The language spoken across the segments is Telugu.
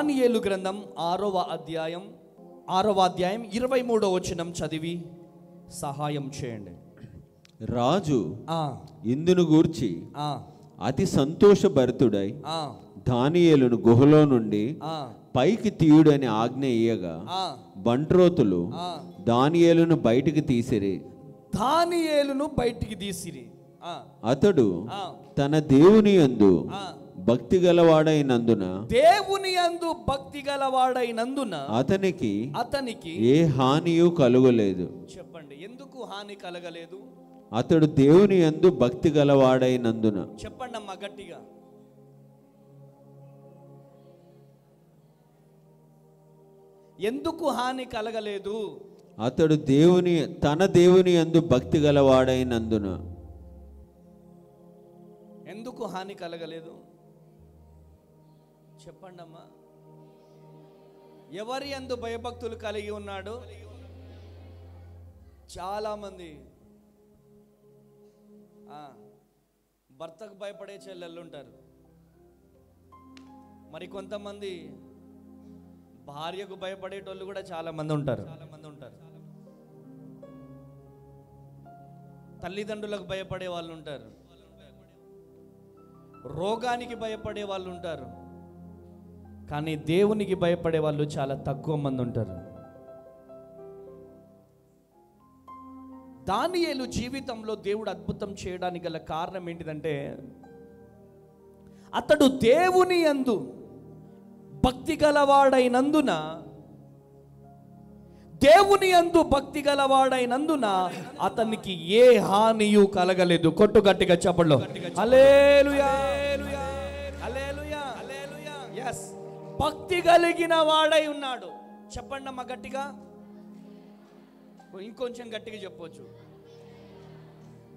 దానియేలు గ్రంథం 6వ అధ్యాయం 23వ వచనం చదివి సహాయం చేయండి. రాజు ఇందును గూర్చి అతి సంతోషభరితుడై దానియేలును గుహలో నుండి పైకి తీయుడని ఆజ్ఞ ఇయ్యగా బంట్రోతులు దానియేలును బయటికి తీసిరి. అతడు తన దేవుని యందు భక్తి గలవాడైనందున అతనికి ఏ హానియు కలుగలేదు. చెప్పండి, ఎందుకు హాని కలగలేదు? అతడు దేవుని యందు భక్తి గలవాడైనందున. చెప్పండి అమ్మా గట్టిగా. ఎందుకు హాని కలగలేదు? అతడు తన దేవుని యందు భక్తి గలవాడైనందున. ఎందుకు హాని కలగలేదు? చెప్పండి అమ్మా. ఎవరి యందు భయభక్తులు కలిగి ఉన్నాడు? చాలా మంది భర్తకు భయపడే చెల్లెళ్ళు ఉంటారు, మరి కొంతమంది భార్యకు భయపడేటోళ్ళు కూడా చాలా మంది ఉంటారు. తల్లిదండ్రులకు భయపడే వాళ్ళు ఉంటారు, రోగానికి భయపడే వాళ్ళు ఉంటారు, కానీ దేవునికి భయపడే వాళ్ళు చాలా తక్కువ మంది ఉంటారు. దానియేలు జీవితంలో దేవుడు అద్భుతం చేయడానికి గల కారణం ఏంటిదంటే, అతడు దేవుని యందు భక్తి గలవాడైనందున అతనికి ఏ హానియు కలగలేదు. కొట్టు గట్టిగా చెప్పండి. హల్లెలూయా, హల్లెలూయా, హల్లెలూయా. yes, భక్తి కలిగిన వాడై ఉన్నాడు. చెప్పండి అమ్మ గట్టిగా. ఇంకొంచెం గట్టిగా చెప్పొచ్చు.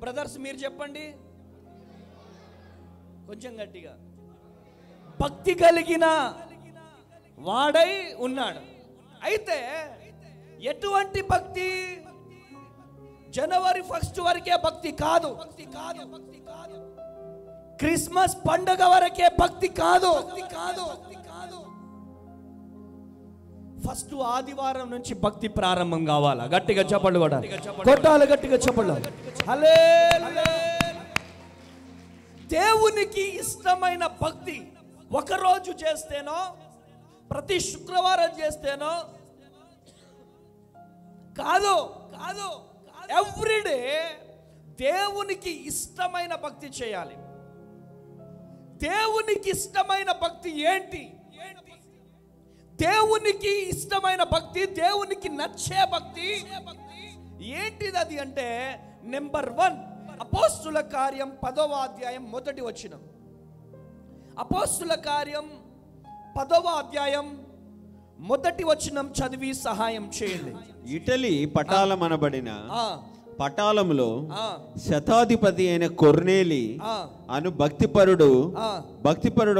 బ్రదర్స్ మీరు చెప్పండి కొంచెం గట్టిగా. భక్తి కలిగిన వాడై ఉన్నాడు. అయితే ఎటువంటి భక్తి? జనవరి 1 వరకే భక్తి కాదు, క్రిస్మస్ పండుగ వరకే భక్తి కాదు. ఫస్ట్ ఆదివారం నుంచి భక్తి ప్రారంభం కావాలా? గట్టిగా చెప్పండి, కొట్టాలి, గట్టిగా చెప్పండి. హల్లెలూయా. దేవునికి ఇష్టమైన భక్తి ఒకరోజు చేస్తేనో, ప్రతి శుక్రవారం చేస్తేనో కాదు, ఎవ్రీడే దేవునికి ఇష్టమైన భక్తి చేయాలి. దేవునికి ఇష్టమైన భక్తి ఏంటి? దేవునికి ఇష్టమైన భక్తి, దేవునికి నచ్చే భక్తి ఏంటిది? అది అంటే నెంబర్ 1, అపోస్తుల కార్యం 10వ అధ్యాయం 1వ వచనం. అపోస్తుల కార్యం 10వ అధ్యాయం 1వ వచనం చదివి సహాయం చేయండి. ఇటలీ పటాలమనబడిన పటాలంలో శతాధిపతి అయిన కొర్నేలి అను భక్తిపరుడు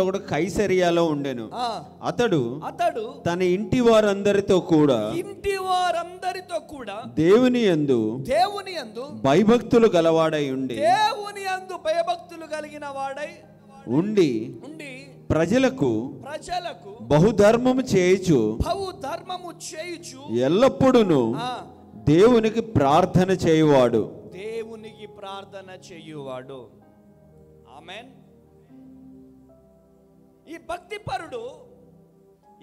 ఒకడు కైసరియాలో ఉండెను. అతడు తన ఇంటి వారందరితో కూడా దేవుని యందు భయభక్తులు గలవాడై ఉండి, దేవుని యందు భయభక్తులు కలిగిన వాడై ఉండి ప్రజలకు బహుధర్మము చేయుచు ఎల్లప్పుడూ దేవునికి ప్రార్థన చేయువాడు. ఆమేన్. ఈ భక్తి పరుడు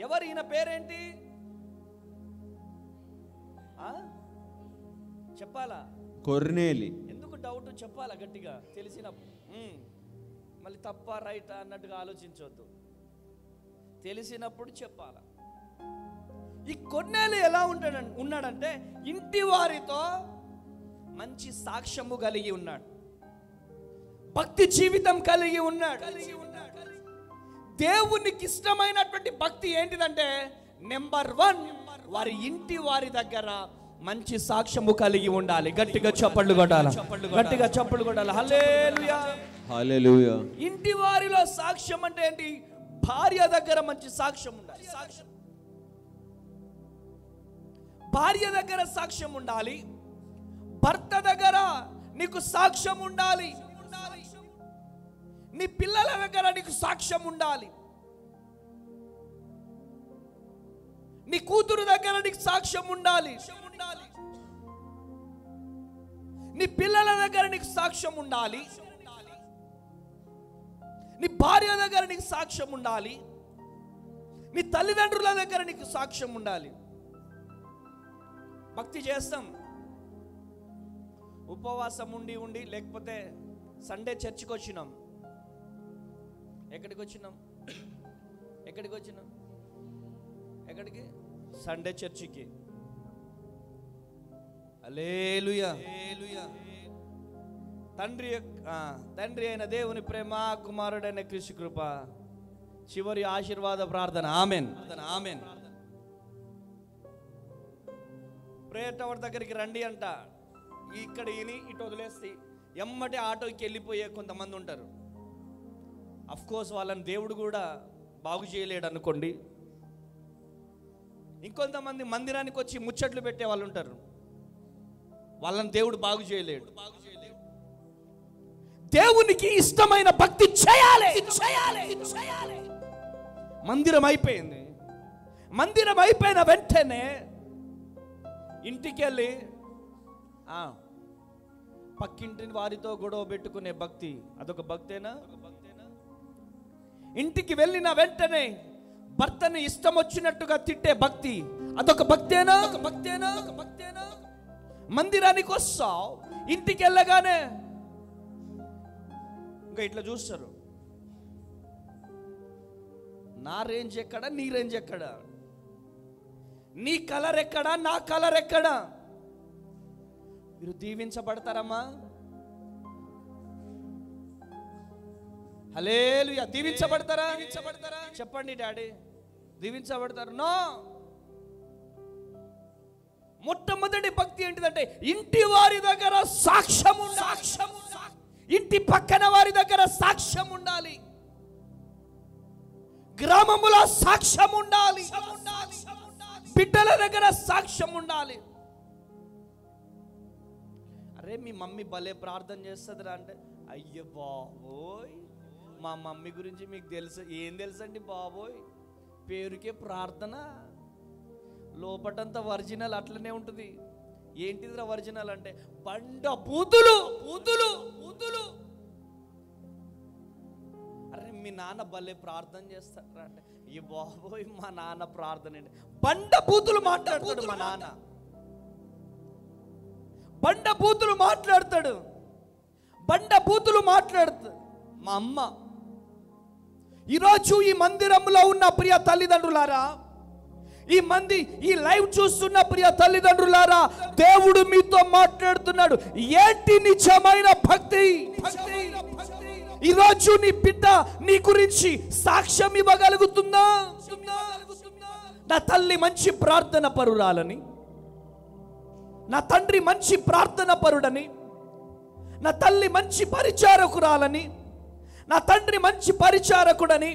ఎవరు? ఈయన పేరేంటి చెప్పాలా? కొర్నేలి. ఎందుకు డౌట్? చెప్పాలా గట్టిగా. తెలిసినప్పుడు మళ్ళీ తప్ప రైట్ అన్నట్టుగా ఆలోచించవద్దు, తెలిసినప్పుడు చెప్పాలా. ఈ కొర్నేలి ఎలా ఉన్నాడంటే, ఇంటి వారితో మంచి సాక్ష్యము కలిగి ఉన్నాడు, భక్తి జీవితం కలిగి ఉన్నాడు. దేవునికి ఇష్టమైనటువంటి భక్తి ఏంటిదంటే, నెంబర్ 1, వారి ఇంటి వారి దగ్గర మంచి సాక్ష్యము కలిగి ఉండాలి. గట్టిగా చప్పట్లు కొట్టాలి, గట్టిగా చప్పట్లు కొట్టాలి. హల్లెలూయా, హల్లెలూయా. ఇంటి వారిలో సాక్ష్యం అంటే ఏంటి? భార్య దగ్గర మంచి సాక్ష్యం ఉండాలి. భార్య దగ్గర సాక్ష్యం ఉండాలి, భర్త దగ్గర నీకు సాక్ష్యం ఉండాలి, నీ పిల్లల దగ్గర నీకు సాక్ష్యం ఉండాలి. నీ కూతురు దగ్గర నీకు సాక్ష్యం ఉండాలి. నీ పిల్లల దగ్గర నీకు సాక్ష్యం ఉండాలి. నీ భార్య దగ్గర నీకు సాక్ష్యం ఉండాలి. నీ తల్లిదండ్రుల దగ్గర నీకు సాక్ష్యం ఉండాలి. భక్తి చేస్తాం, ఉపవాసం ఉండి ఉండి, లేకపోతే సండే చర్చికి వచ్చినాం. ఎక్కడికి వచ్చినాం? ఎక్కడికి? సండే చర్చికి. హల్లెలూయా. తండ్రి అయిన దేవుని ప్రేమ, కుమారుడైన క్రీస్తు కృప, చివరి ఆశీర్వాద ప్రార్థన. ఆమెన్. ప్రేయర్ టవర్ దగ్గరికి రండి అంట. ఇక్కడ ఇని ఇటు వదిలేస్తే ఎమ్మటి ఆటోకి వెళ్ళిపోయే కొంతమంది ఉంటారు. అఫ్ కోర్స్ వాళ్ళని దేవుడు కూడా బాగు చేయలేడు అనుకోండి. ఇంకొంతమంది మందిరానికి వచ్చి ముచ్చట్లు పెట్టే వాళ్ళు ఉంటారు. వాళ్ళని దేవుడు బాగు చేయలేడు. దేవునికి ఇష్టమైన భక్తి చేయాలి. మందిరం అయిపోయింది. మందిరం అయిపోయిన వెంటనే ఇంటికి వెళ్ళి పక్కింటి వారితో గొడవ పెట్టుకునే భక్తి, అదొక భక్తేనా? ఇంటికి వెళ్ళిన వెంటనే భర్తని ఇష్టం వచ్చినట్టుగా తిట్టే భక్తి, అదొక భక్తేనా? మందిరానికి వస్తావు, ఇంటికి వెళ్ళగానే ఇంకా ఇట్లా చూస్తారు. నా రేంజ్ ఎక్కడ, నీ రేంజ్ ఎక్కడ? నీ కలర్ ఎక్కడా, నా కలర్ ఎక్కడా? మీరు దీవించబడతారమ్మా? హల్లెలూయా. దీవించబడతారా? చెప్పండి డాడీ, దీవించబడతారు? నో. మొట్టమొదటి భక్తి ఏంటిదంటే ఇంటి వారి దగ్గర సాక్ష్యం ఉండాలి. ఇంటి పక్కన వారి దగ్గర సాక్ష్యం ఉండాలి. గ్రామములో సాక్ష్యం ఉండాలి. బిడ్డల దగ్గర సాక్ష్యం ఉండాలి. అరే మీ మమ్మీ భలే ప్రార్థన చేస్తుందిరా అంటే, అయ్యో బాబోయ్, మా మమ్మీ గురించి మీకు తెలుసు. ఏం తెలుసండి బాబోయ్, పేరుకే ప్రార్థన, లోపటంతా ఒరిజినల్ అట్లనే ఉంటుంది. ఏంటిదిరా ఒరిజినల్ అంటే బండ బూతులు. అరే మీ నాన్న భలే ప్రార్థన చేస్తారా అంటే, ఈ బాబోయ్ మా నాన్న ప్రార్థన అండి. బండ బూతులు మాట్లాడతాడు మా నాన్న. బండ బూతులు మాట్లాడతాడు మా అమ్మ. ఈరోజు ఈ మందిరంలో ఉన్న ప్రియ తల్లిదండ్రులారా, ఈ లైవ్ చూస్తున్న ప్రియ తల్లిదండ్రులారా, దేవుడు మీతో మాట్లాడుతున్నాడు. ఏంటి నిజమైన భక్తి? ఈరోజు నీ బిడ్డ నీ గురించి సాక్ష్యం ఇవ్వగలుగుతుందా? నా తల్లి మంచి ప్రార్థన పరురాలని, నా తండ్రి మంచి ప్రార్థన పరుడని, నా తల్లి మంచి పరిచారకురాలని, నా తండ్రి మంచి పరిచారకుడని,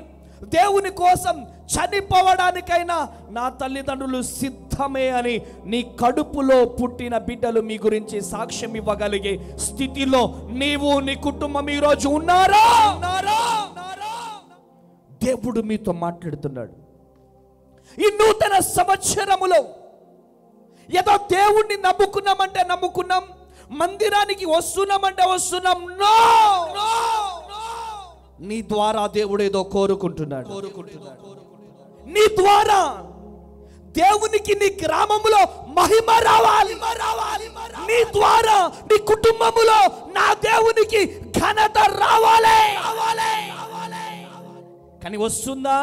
దేవుని కోసం చనిపోవడానికైనా నా తల్లిదండ్రులు సిద్ధమే అని నీ కడుపులో పుట్టిన బిడ్డలు మీ గురించి సాక్ష్యం ఇవ్వగలిగే స్థితిలో నీవు నీ కుటుంబం ఈరోజు ఉన్నారా? దేవుడు మీతో మాట్లాడుతున్నాడు. ఈ నూతన సంవత్సరములో ఏదో దేవుణ్ణి నమ్ముకున్నామంటే నమ్ముకున్నాం, మందిరానికి వస్తున్నామంటే వస్తున్నాం. నో, నీ ద్వారా దేవుడు ఏదో కోరుకుంటున్నాడు. నీ ద్వారా దేవునికి నీ గ్రామములో మహిమ రావాలి. నీ ద్వారా నీ కుటుంబములో నా దేవునికి ఘనత రావాలి. కానీ వస్తుందా?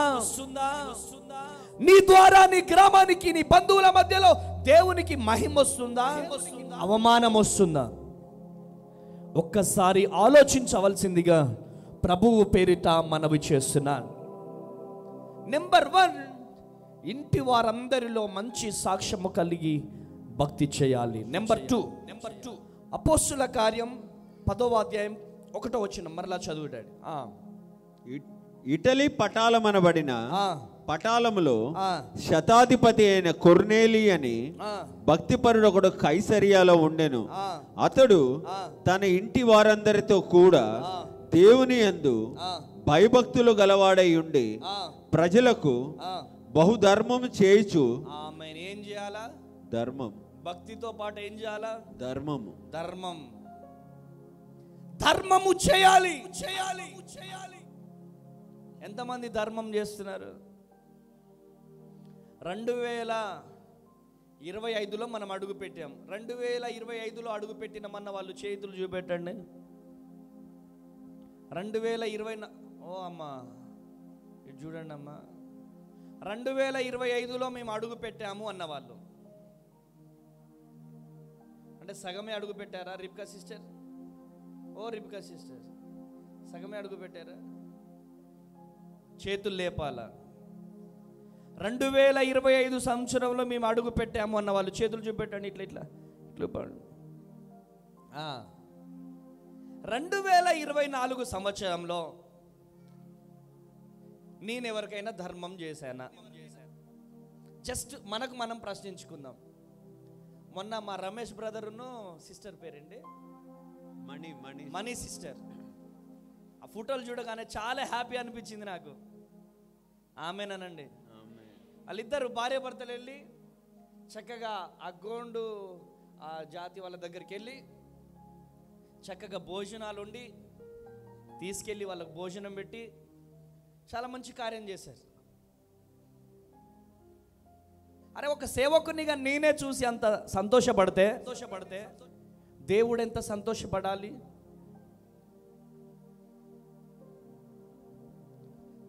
నీ ద్వారా నీ గ్రామానికి, నీ బంధువుల మధ్యలో దేవునికి మహిమ వస్తుందా? అవమానం వస్తుందా? ఒక్కసారి ఆలోచించవలసిందిగా ప్రభువు పేరిట మనవి చేస్తున్నాను. నెంబర్ 1, ఇంటి వారందరిలో మంచి సాక్ష్యము కలిగి భక్తి చేయాలి. నెంబర్ 2, అపోస్తుల కార్యం 10వ అధ్యాయం 1వ వచనం మరలా చదువుతాడు. ఇటలీ పటాలమనబడిన పటాలములో శతాధిపతి అయిన కొర్నేలి అని భక్తిపరుడు ఒకడు కైసరియాలో ఉండెను. అతడు తన ఇంటి వారందరితో కూడా దేవుని యందు భయభక్తులు గలవాడై ఉండి ప్రజలకు బహుధర్మము చేయుచు. ఆమేన్. ఏం చేయాలా? ధర్మం. భక్తితో పాటు ఏం చేయాలా? ధర్మము. ధర్మము చేయాలి. ఎంతమంది ధర్మం చేస్తున్నారు? 2025లో మనం అడుగు పెట్టాం. 2025లో అడుగు పెట్టినమన్న వాళ్ళు చేతులు చూపెట్టండి. 2020 ఓ అమ్మా ఇది చూడండి అమ్మా, 2025లో మేము అడుగు పెట్టాము అన్నవాళ్ళు అంటే సగమే అడుగు పెట్టారా? రిబ్కా సిస్టర్, ఓ రిబ్కా సిస్టర్, సగమే అడుగు పెట్టారా? చేతులు లేపాలా? 2025 సంవత్సరంలో మేము అడుగు పెట్టాము అన్న వాళ్ళు చేతులు చూపెట్టండి. ఇట్లా ఇట్లా ఇట్లా 2024 సంవత్సరంలో నేను ఎవరికైనా ధర్మం చేశానా? జస్ట్ మనకు మనం ప్రశ్నించుకుందాం. మొన్న మా రమేష్ బ్రదర్ను సిస్టర్ పేరండి మణి సిస్టర్, ఆ ఫోటోలు చూడగానే చాలా హ్యాపీ అనిపించింది నాకు. ఆమెనండి. వాళ్ళిద్దరు భార్య భర్తలు వెళ్ళి చక్కగా ఆ గోండు ఆ జాతి వాళ్ళ దగ్గరికి వెళ్ళి చక్కగా భోజనాలు వండి తీసుకెళ్ళి వాళ్ళకు భోజనం పెట్టి చాలా మంచి కార్యం చేశారు. అరే ఒక సేవకునిగా నేనే చూసి అంత సంతోషపడితే దేవుడు ఎంత సంతోషపడాలి?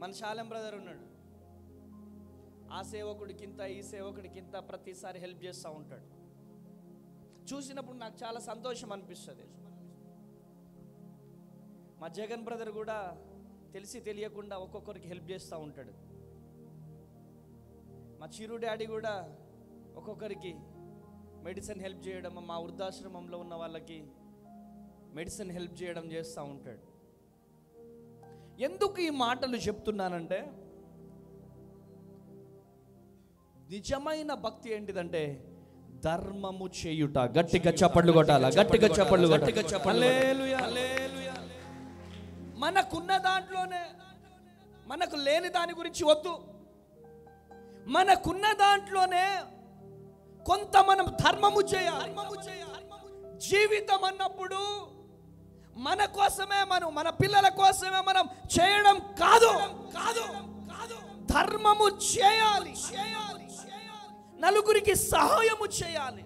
మన శాలెం బ్రదర్ ఉన్నాడు, ఆ సేవకుడికింత ఈ సేవకుడికింత ప్రతిసారి హెల్ప్ చేస్తూ ఉంటాడు. చూసినప్పుడు నాకు చాలా సంతోషం అనిపిస్తుంది. మా జగన్ బ్రదర్ కూడా తెలిసి తెలియకుండా ఒక్కొక్కరికి హెల్ప్ చేస్తూ ఉంటాడు. మా చిరు డాడీ కూడా ఒక్కొక్కరికి మెడిసిన్ హెల్ప్ చేయడం, మా వృద్ధాశ్రమంలో ఉన్న వాళ్ళకి మెడిసిన్ హెల్ప్ చేయడం చేస్తూ ఉంటాడు. ఎందుకు ఈ మాటలు చెప్తున్నానంటే, నిజమైన భక్తి ఏంటిదంటే ధర్మము చేయుట. గట్టిగా చప్పట్లు కొట్టాలా? గట్టిగా చప్పట్లు హల్లెలూయా. మనకున్న దాంట్లోనే, మనకు లేని దాని గురించి వద్దు, మనకున్న దాంట్లోనే కొంత మనం ధర్మము చేయాలి. జీవితం అన్నప్పుడు మన కోసమే, మన పిల్లల కోసమే మనం చేయడం కాదు, ధర్మము చేయాలి. నలుగురికి సహాయము చేయాలి.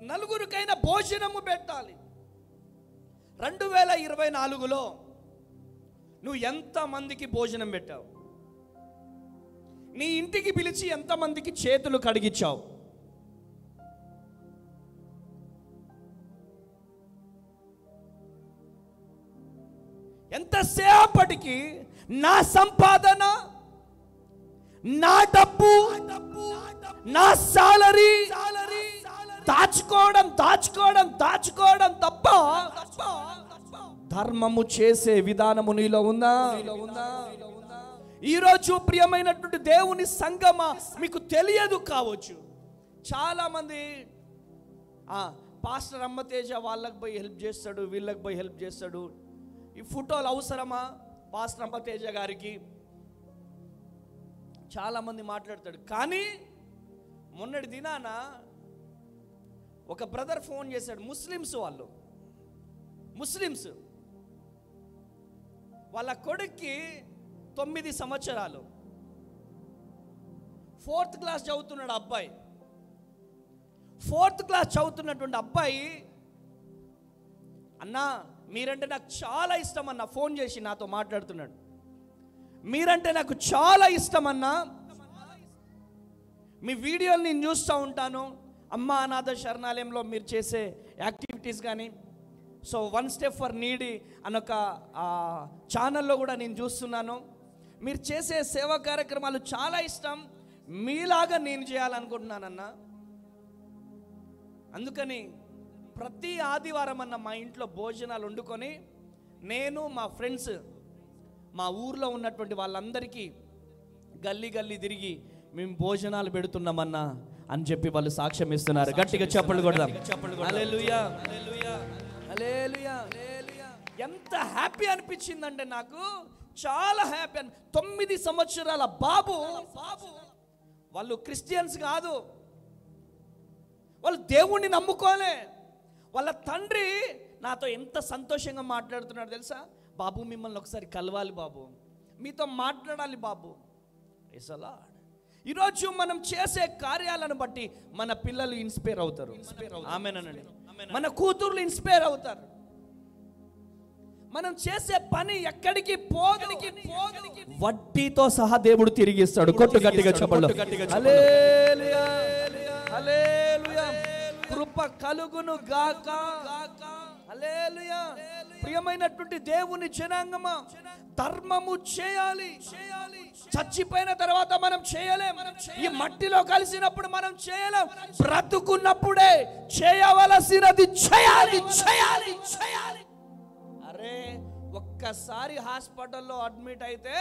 నలుగురికైనా భోజనము పెట్టాలి. 2024లో నువ్వు ఎంతమందికి భోజనం పెట్టావు? నీ ఇంటికి పిలిచి ఎంతమందికి చేతులు కడిగించావు? ఎంతసేపటికి నా సంపాదన, నా డబ్బు, నా సాలరీ దాచుకోవడం తప్ప ధర్మము చేసే విధానము నీలో ఉందా? ఈరోజు ప్రియమైనటువంటి దేవుని సంగమా, మీకు తెలియదు కావచ్చు, చాలా మంది పాస్టర్ అమ్మతేజ వాళ్ళకి పోయి హెల్ప్ చేస్తాడు, వీళ్ళకి పోయి హెల్ప్ చేస్తాడు. ఈ ఫోటోలు అవసరమా పాస్టర్ అమ్మతేజ గారికి? చాలామంది మాట్లాడతాడు. కానీ మొన్నటి దినాన ఒక బ్రదర్ ఫోన్ చేశాడు. ముస్లిమ్స్ వాళ్ళ కొడుక్కి 9 సంవత్సరాలు, 4th క్లాస్ చదువుతున్నాడు అబ్బాయి. 4th క్లాస్ చదువుతున్నటువంటి అబ్బాయి, అన్నా మీరంటే నాకు చాలా ఇష్టం అన్న, ఫోన్ చేసి నాతో మాట్లాడుతున్నాడు. మీరంటే నాకు చాలా ఇష్టం అన్నా, మీ వీడియోలు నేను చూస్తూ ఉంటాను, అమ్మ అనాథ శరణాలయంలో మీరు చేసే యాక్టివిటీస్ కానీ, సో 1 స్టెప్ ఫర్ నీడీ అనొక ఛానల్లో కూడా నేను చూస్తున్నాను. మీరు చేసే సేవా కార్యక్రమాలు చాలా ఇష్టం, మీలాగా నేను చేయాలనుకుంటున్నానన్నా. అందుకని ప్రతి ఆదివారం అన్న మా ఇంట్లో భోజనాలు వండుకొని నేను మా ఫ్రెండ్స్ మా ఊర్లో ఉన్నటువంటి వాళ్ళందరికీ గల్లీ తిరిగి మేము భోజనాలు పెడుతున్నామన్నా అని చెప్పి వాళ్ళు సాక్ష్యం ఇస్తున్నారు. గట్టిగా చప్పట్లు కొడదాం. హల్లెలూయా, హల్లెలూయా. ఎంత హ్యాపీ అనిపించిందంటే నాకు, చాలా హ్యాపీ. 9 సంవత్సరాల బాబు. వాళ్ళు క్రిస్టియన్స్ కాదు, వాళ్ళు దేవుణ్ణి నమ్ముకోలే. వాళ్ళ తండ్రి నాతో ఎంత సంతోషంగా మాట్లాడుతున్నాడు తెలుసా? బాబు మిమ్మల్ని ఒకసారి కలవాలి బాబు, మీతో మాట్లాడాలి బాబు. ఈరోజు మనం చేసే కార్యాలను బట్టి మన పిల్లలు ఇన్స్పైర్ అవుతారు. ఆమేనండి. మన కూతుర్లు ఇన్స్పైర్ అవుతారు. మనం చేసే పని ఎక్కడికి పోదు, వడ్డీతో సహా దేవుడు తిరిగిస్తాడు. కొట్టు గట్టిగా చెప్పండి. హల్లెలూయా, హల్లెలూయా. కృప కలుగును గాక. హల్లెలూయా. ప్రియమైనటువంటి దేవుని జనాంగమా, ధర్మము చేయాలి. చచ్చిపోయిన తర్వాత మనం చేయలేం, ఈ మట్టిలో కలిసినప్పుడు మనం చేయలేం. బ్రతుకున్నప్పుడే చేయవలసినది చేయాలి, చేయాలి, చేయాలి. అరే ఒక్కసారి హాస్పిటల్లో అడ్మిట్ అయితే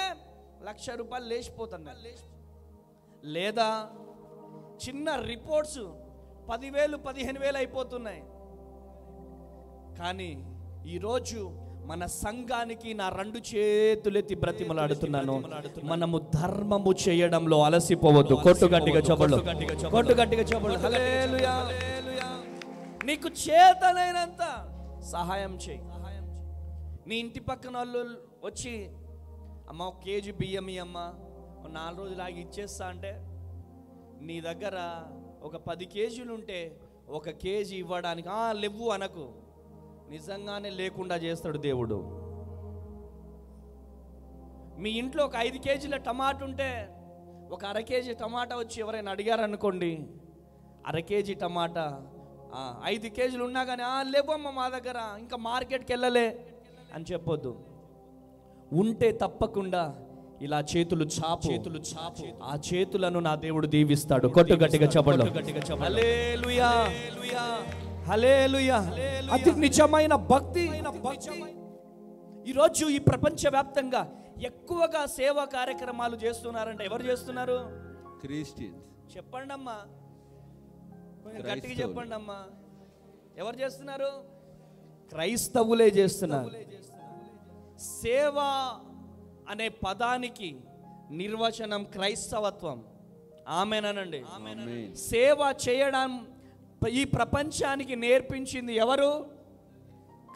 1,00,000 రూపాయలు లేచిపోతున్నాయి. లేదా చిన్న రిపోర్ట్స్ 10,000 15,000 అయిపోతున్నాయి. కానీ ఈరోజు మన సంఘానికి నా 2 చేతులెత్తి బ్రతిమలాడుతున్నాను, మనము ధర్మము చేయడంలో అలసిపోవద్దు. కొట్టు గట్టిగా చెప్పండి, కొట్టు గట్టిగా చెప్పండి. హల్లెలూయా. నీకు చేతనైనంత సహాయం చేయి. నీ ఇంటి పక్కన వాళ్ళు వచ్చి అమ్మ 1 కేజీ బియ్యం అమ్మ 4 రోజులు ఆగి ఇచ్చేస్తా అంటే, నీ దగ్గర ఒక 10 కేజీలు ఉంటే 1 కేజీ ఇవ్వడానికి లేవు అనకు. నిజంగానే లేకుండా చేస్తాడు దేవుడు. మీ ఇంట్లో ఒక 5 కేజీల టమాటా ఉంటే ఒక 1/2 కేజీ టమాటా వచ్చి ఎవరైనా అడిగారనుకోండి, 1/2 కేజీ టమాటా 5 కేజీలు ఉన్నా కానీ లేవమ్మ మా దగ్గర, ఇంకా మార్కెట్కి వెళ్ళలే అని చెప్పొద్దు. ఉంటే తప్పకుండా ఇలా చేతులు చాపు, ఆ చేతులను నా దేవుడు దీవిస్తాడు. కొట్టు గట్టిగా చెప్పండి. హల్లెలూయా, హల్లెలూయా. అతి నిజమైన భక్తి. ఈరోజు ఈ ప్రపంచవ్యాప్తంగా ఎక్కువగా సేవా కార్యక్రమాలు చేస్తున్నారంటే ఎవరు చేస్తున్నారు? క్రిస్టియన్స్. చెప్పండి అమ్మా, గట్టిగా చెప్పండి అమ్మా. ఎవరు చేస్తున్నారు? క్రైస్తవులే చేస్తున్నారు. సేవ అనే పదానికి నిర్వచనం క్రైస్తవత్వం. ఆమేనండి. సేవ చేయడం ఈ ప్రపంచానికి నేర్పించింది ఎవరు?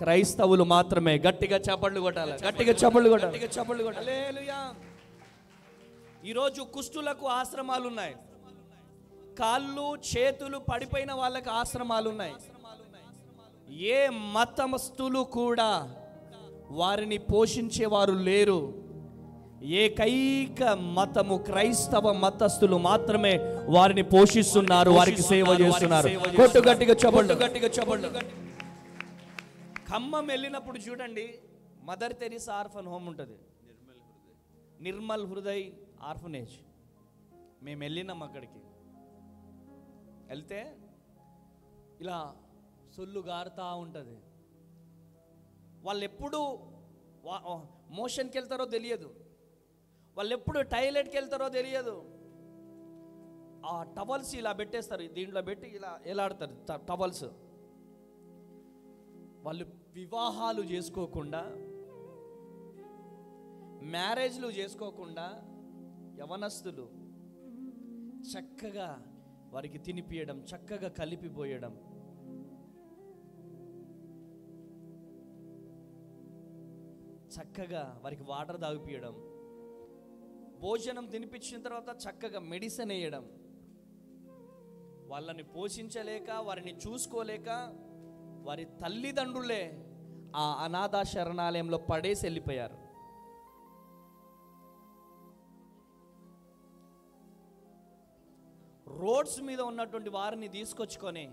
క్రైస్తవులు మాత్రమే. గట్టిగా చప్పట్లు కొట్టాలి, గట్టిగా చప్పట్లు కొట్టాలి, చప్పట్లు కొట్టాలి. హల్లెలూయా. ఈరోజు కుష్ఠులకు ఆశ్రమాలు ఉన్నాయి, కాళ్ళు చేతులు పడిపోయిన వాళ్ళకి ఆశ్రమాలు ఉన్నాయి. ఏ మతమస్తులు కూడా వారిని పోషించేవారు లేరు. ఏకైక మతము క్రైస్తవ మతస్థులు మాత్రమే వారిని పోషిస్తున్నారు, వారికి సేవ చేస్తున్నారు. కొట్టు గట్టిగా చెప్పండి, గట్టిగా చెప్పండి. ఖమ్మం వెళ్ళినప్పుడు చూడండి, మదర్ తెరీసా ఆర్ఫన్ హోమ్ ఉంటుంది, నిర్మల్ హృదయ్ ఆర్ఫనేజ్. మేము వెళ్ళినాం అక్కడికి. వెళ్తే ఇలా సొల్లు గారుతా ఉంటుంది. వాళ్ళు ఎప్పుడు మోషన్కి వెళ్తారో తెలియదు, వాళ్ళు ఎప్పుడు టాయిలెట్కి వెళ్తారో తెలియదు. ఆ టవల్స్ ఇలా పెట్టేస్తారు, దీంట్లో పెట్టి ఇలా ఎలాడతారు టవల్స్. వాళ్ళు వివాహాలు చేసుకోకుండా, మ్యారేజ్లు చేసుకోకుండా యవనస్తులు చక్కగా వారికి తినిపియడం, చక్కగా కలిపిపోయడం. చక్కగా వారికి వాటర్ తాగిపియడం, భోజనం తినిపించిన తర్వాత చక్కగా మెడిసిన్ వేయడం. వాళ్ళని పోషించలేక, వారిని చూసుకోలేక వారి తల్లిదండ్రులే ఆ అనాథ శరణాలయంలో పడేసి వెళ్ళిపోయారు. రోడ్స్ మీద ఉన్నటువంటి వారిని తీసుకొచ్చుకొని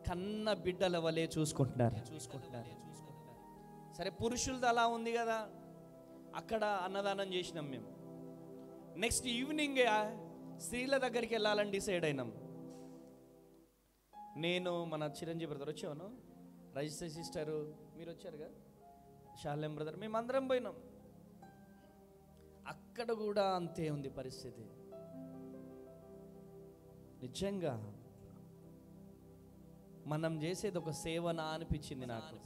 కన్న బిడ్డల వలె చూసుకుంటున్నారు. సరే, పురుషులది అలా ఉంది కదా, అక్కడ అన్నదానం చేసినాం మేము. నెక్స్ట్ ఈవినింగ్ స్త్రీల దగ్గరికి వెళ్ళాలని డిసైడ్ అయినాం. నేను, మన చిరంజీవి బ్రదర్ వచ్చాను, రజిస్టర్ సిస్టరు, మీరు వచ్చారుగా, షాలేం బ్రదర్, మేమందరం పోయినాం. అక్కడ కూడా అంతే ఉంది పరిస్థితి. నిజంగా మనం చేసేది ఒక సేవనా అనిపించింది నాకు.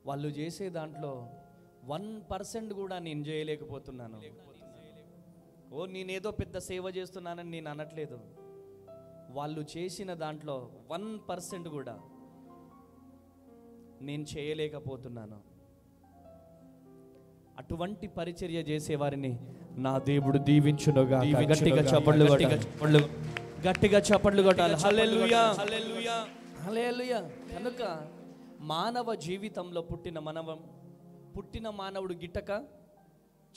వాళ్ళు చేసే దాంట్లో 1% కూడా నేను చేయలేకపోతున్నాను. నేనేదో పెద్ద సేవ చేస్తున్నానని నేను అనట్లేదు. వాళ్ళు చేసిన దాంట్లో 1% కూడా నేను చేయలేకపోతున్నాను. అటువంటి పరిచర్య చేసేవారిని నా దేవుడు దీవించునుగా. గట్టిగా చప్పట్లు కొట్టాలి. హల్లెలూయా, హల్లెలూయా, హల్లెలూయా. కనుక మానవ జీవితంలో పుట్టిన మానవుడు గిట్టక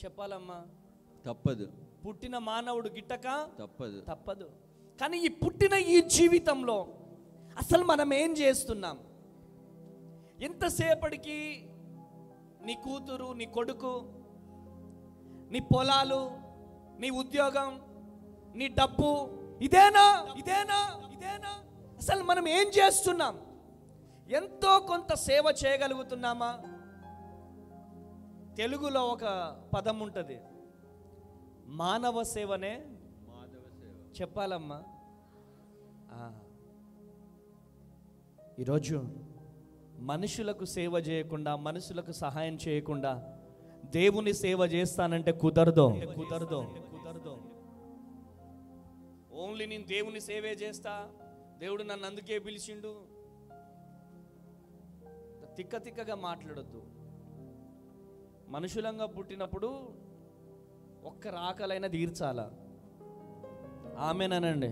చెప్పాలమ్మా, తప్పదు. పుట్టిన మానవుడు గిట్టక తప్పదు. కానీ ఈ పుట్టిన ఈ జీవితంలో అసలు మనం ఏం చేస్తున్నాం? ఎంతసేపటికి నీ కూతురు, నీ కొడుకు, నీ పొలాలు, నీ ఉద్యోగం, నీ డబ్బు, ఇదేనా? అసలు మనం ఏం చేస్తున్నాం? ఎంతో కొంత సేవ చేయగలుగుతున్నామా? తెలుగులో ఒక పదం ఉంటుంది, మానవ సేవనే చెప్పాలమ్మా. ఈరోజు మనుషులకు సేవ చేయకుండా, మనుషులకు సహాయం చేయకుండా దేవుని సేవ చేస్తానంటే కుదరదు. ఓన్లీ నేను దేవుని సేవే చేస్తా, దేవుడు నన్ను అందుకే పిలిచిండు, తిక్కగా మాట్లాడొద్దు. మనుషులంగా పుట్టినప్పుడు ఒక్క రాకలైనా తీర్చాలా. ఆమేనండి,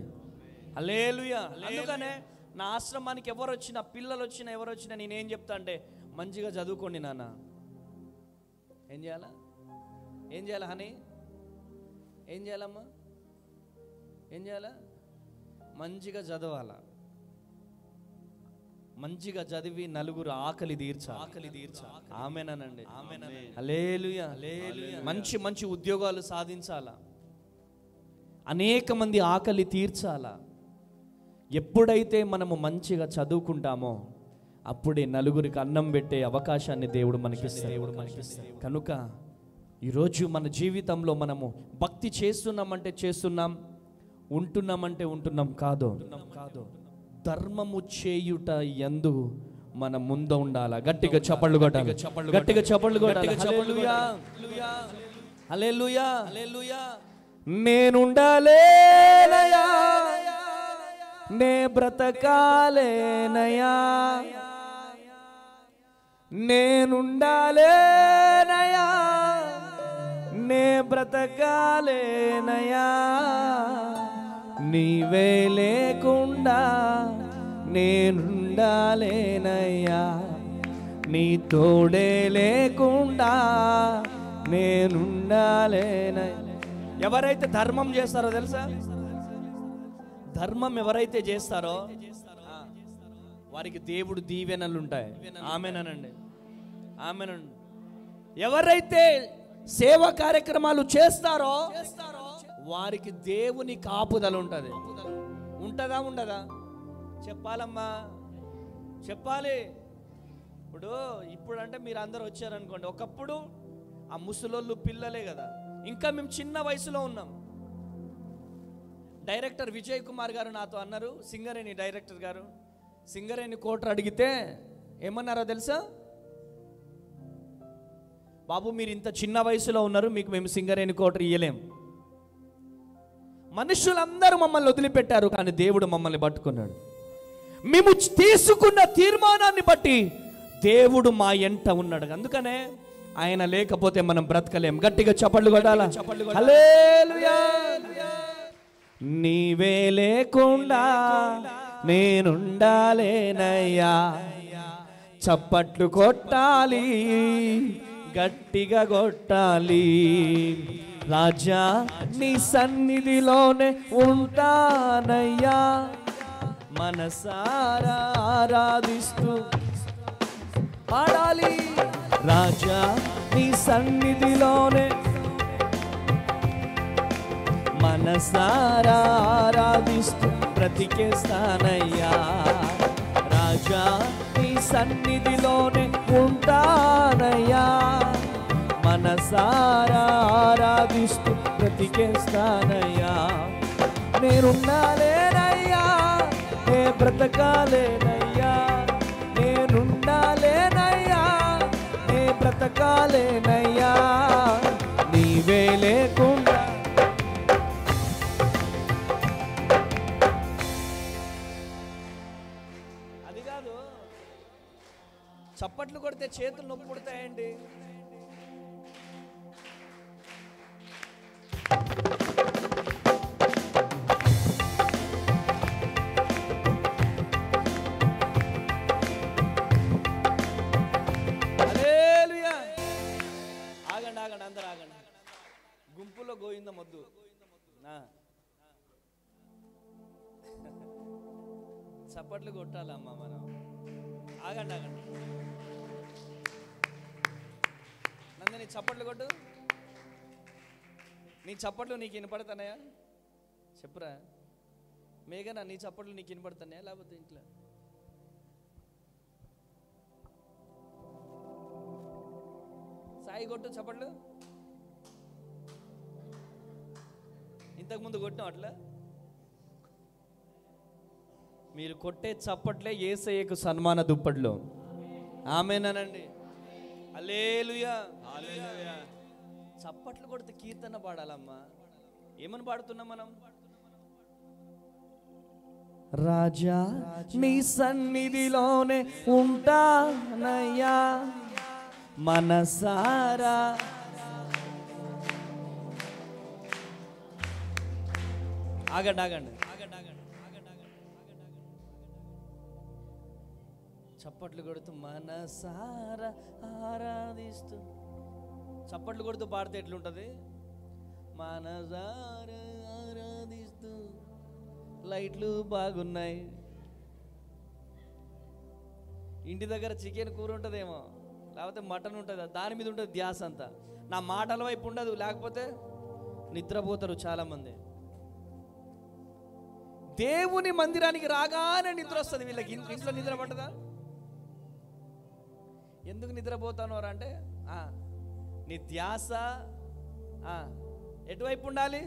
హల్లెలూయా. అందుకనే నా ఆశ్రమానికి ఎవరు వచ్చినా, పిల్లలు వచ్చినా, ఎవరు వచ్చినా నేనేం చెప్తా అంటే, మంచిగా చదువుకోండి నాన్న. ఏం చేయాలా హనీ? ఏం చేయాలమ్మా? ఏం చేయాలా? మంచిగా చదవాలా. మంచిగా చదివి నలుగురు ఆకలి తీర్చా. ఆమేనండి, హల్లెలూయా. మంచి ఉద్యోగాలు సాధించాలా, అనేక మంది ఆకలి తీర్చాలా. ఎప్పుడైతే మనము మంచిగా చదువుకుంటామో అప్పుడే నలుగురికి అన్నం పెట్టే అవకాశాన్ని దేవుడు మనకిస్తాడు. కనుక ఈరోజు మన జీవితంలో మనము భక్తి చేస్తున్నామంటే చేస్తున్నాం, ఉంటున్నామంటే ఉంటున్నాం కాదు. ధర్మము చేయుట యందు మన ముందు ఉండాలా. గట్టిగా చప్పట్లు కొట్టాలి. హల్లెలూయా, హల్లెలూయా, హల్లెలూయా. నేనుండాలేనయా, నే బ్రతకాలేనయా, నేనుండాలేనయా, నే బ్రతకాలేనయా, నీవే లేకుండా నేనుండాలేనయ్యా, నీ తోడే లేకుండా నేనుండాలేనయ్యా. ఎవరైతే ధర్మం చేస్తారో తెలుసా? ధర్మం ఎవరైతే చేస్తారో వారికి దేవుడు దీవెనలు ఉంటాయి. ఆమేనండి. ఎవరైతే సేవా కార్యక్రమాలు చేస్తారో వారికి దేవుని కాపుదల ఉంటుంది. ఉంటుందా ఉండదా? చెప్పాలమ్మా, చెప్పాలి. ఇప్పుడు అంటే మీరు అందరూ వచ్చారనుకోండి, ఒకప్పుడు ఆ ముసలోళ్ళు పిల్లలే కదా, ఇంకా మేము చిన్న వయసులో ఉన్నాం. డైరెక్టర్ విజయ్ కుమార్ గారు నాతో అన్నారు, సింగరేణి డైరెక్టర్ గారు, సింగరేణి కోటర్ అడిగితే ఏమన్నారో తెలుసా? బాబు మీరు ఇంత చిన్న వయసులో ఉన్నారు, మీకు మేము సింగరేణి కోటర్ ఇయ్యలేం. మనుషులందరూ మమ్మల్ని వదిలిపెట్టారు, కానీ దేవుడు మమ్మల్ని పట్టుకున్నాడు. మేము తీసుకున్న తీర్మానాన్ని బట్టి దేవుడు మా ఎంట ఉన్నాడు. అందుకనే ఆయన లేకపోతే మనం బ్రతకలేం. గట్టిగా చప్పట్లు కొట్టాలా. హల్లెలూయా. నీవే లేకుండా నేనుండాలేనయ్యా, చప్పట్లు కొట్టాలి, గట్టిగా కొట్టాలి. రాజా నీ సన్నిధిలోనే ఉంటానయ్యా, మనసారా ఆరాధిస్తూ పాడాలి. రాజా నీ సన్నిధిలోనే మనసారా ఆరాధిస్తూ బ్రతికేస్తానయ్యా. రాజా నీ సన్నిధిలోనే ఉంటానయ్యా, మనసారా ఆరాధిస్తూ బ్రతికేస్తానయ్యా. నేనుండాలేనయ్యా, నే బ్రతకాలేనయ్యా, నేనుండాలేనయ్యా, నే బ్రతకాలేనయ్యా, అది కాదు, చప్పట్లు కొడితే చేతులు నొప్పి పుడతాయండి. ఆగండి ఆగండి, అందరు ఆగండి. గుంపులో గోవిందం వద్దు. చప్పట్లు కొట్టాలమ్మా మనం. ఆగండి ఆగండి. నందని చప్పట్లు కొట్టు. నీ చప్పట్లు నీకు వినపడతానయా? చెప్పురా మేఘనా, నీ చప్పట్లు నీకు వినపడతానయా లేకపోతే ఇంట్లో? సాయి కొట్టు చప్పట్లు. ఇంతకుముందు కొట్టినాం అట్లా. మీరు కొట్టే చప్పట్లే యేసయ్యకు సన్మాన దుప్పట్లు. ఆమేనండి. హల్లెలూయా. చప్పట్లు కొడితే కీర్తన పాడాలమ్మా. ఏమని పాడుతున్నాం మనం? రాజా నీ సన్నిధిలోనే ఉంటానయ్యా మనసారా. ఆగండి ఆగండి. చప్పట్లు కొడుతూ మనసారా ఆరాధిస్తూ, చప్పట్లు కొడుతూ పాడితే ఎట్లుంటది? మనసారా ఆరాధిస్తూ. లైట్లు బాగున్నాయి. ఇంటి దగ్గర చికెన్ కూర ఉంటుందేమో, లేకపోతే మటన్ ఉంటుంది, దాని మీద ఉంటుంది ధ్యాస అంతా. నా మాటల వైపు ఉండదు, లేకపోతే నిద్రపోతారు చాలామంది. దేవుని మందిరానికి రాగానే నిద్ర వస్తుంది వీళ్ళకి. ఇంట్లో నిద్ర పట్టదా? ఎందుకు నిద్రపోతాను అంటే నీ ధ్యాస ఎటువైపు ఉండాలి?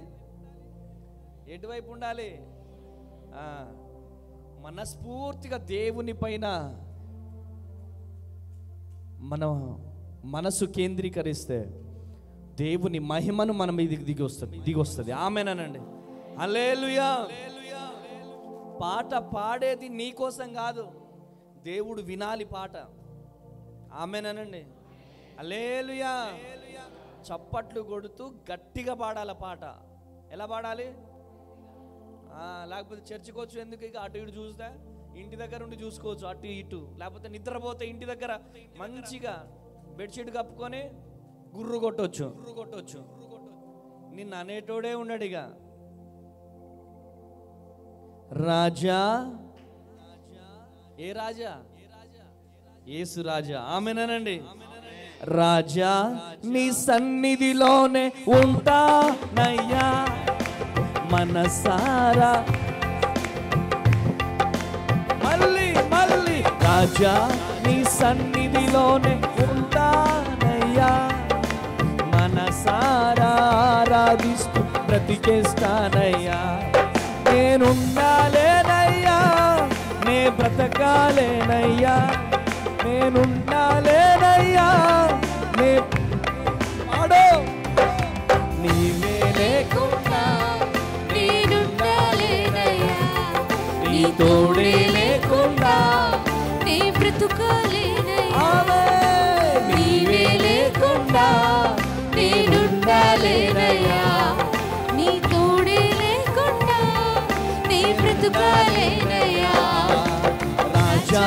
ఎటువైపు ఉండాలి? మనస్ఫూర్తిగా దేవుని పైన మన మనసు కేంద్రీకరిస్తే దేవుని మహిమను మన మీదకి దిగొస్తుంది. ఆమేనండి. హల్లెలూయా. పాట పాడేది నీ కోసం కాదు, దేవుడు వినాలి పాట. ఆమేనండి. హల్లెలూయా. చప్పట్లు కొడుతూ గట్టిగా పాడాల పాట. ఎలా పాడాలి? లేకపోతే చర్చికోవచ్చు ఎందుకు? ఇక అటు ఇటు చూస్తే ఇంటి దగ్గర ఉండి చూసుకోవచ్చు అటు ఇటు. లేకపోతే నిద్రపోతే ఇంటి దగ్గర మంచిగా బెడ్షీట్ కప్పుకొని గుర్రు కొట్టవచ్చు. నిన్ను అనేటోడే ఉన్నాడు. ఇక రాజా, ఏ రాజా? యేసు రాజా. ఆమేనండి. రాజా నీ సన్నిధిలోనే ఉంటానయ్యా మనసారా. మళ్ళీ మళ్ళీ రాజా నీ సన్నిధిలోనే ఉంటానయ్యా మనసారా ఆరాధిస్తూ బ్రతికేస్తానయ్యా. నేనుండాలేనయ్యా, నే బ్రతకాలేనయ్యా, నేనుండాలేనయ్యా, నే పాడో. నీవే లేకుండా నేనుండాలేనయ్యా, నీ తోడే లేకుండా నే బ్రతుకాలేనయ్యా. నీవే లేకుండా నేనుండాలేనయ్యా, నీ తోడే లేకుండా నే బ్రతుకాలేనయ్యా. రాజా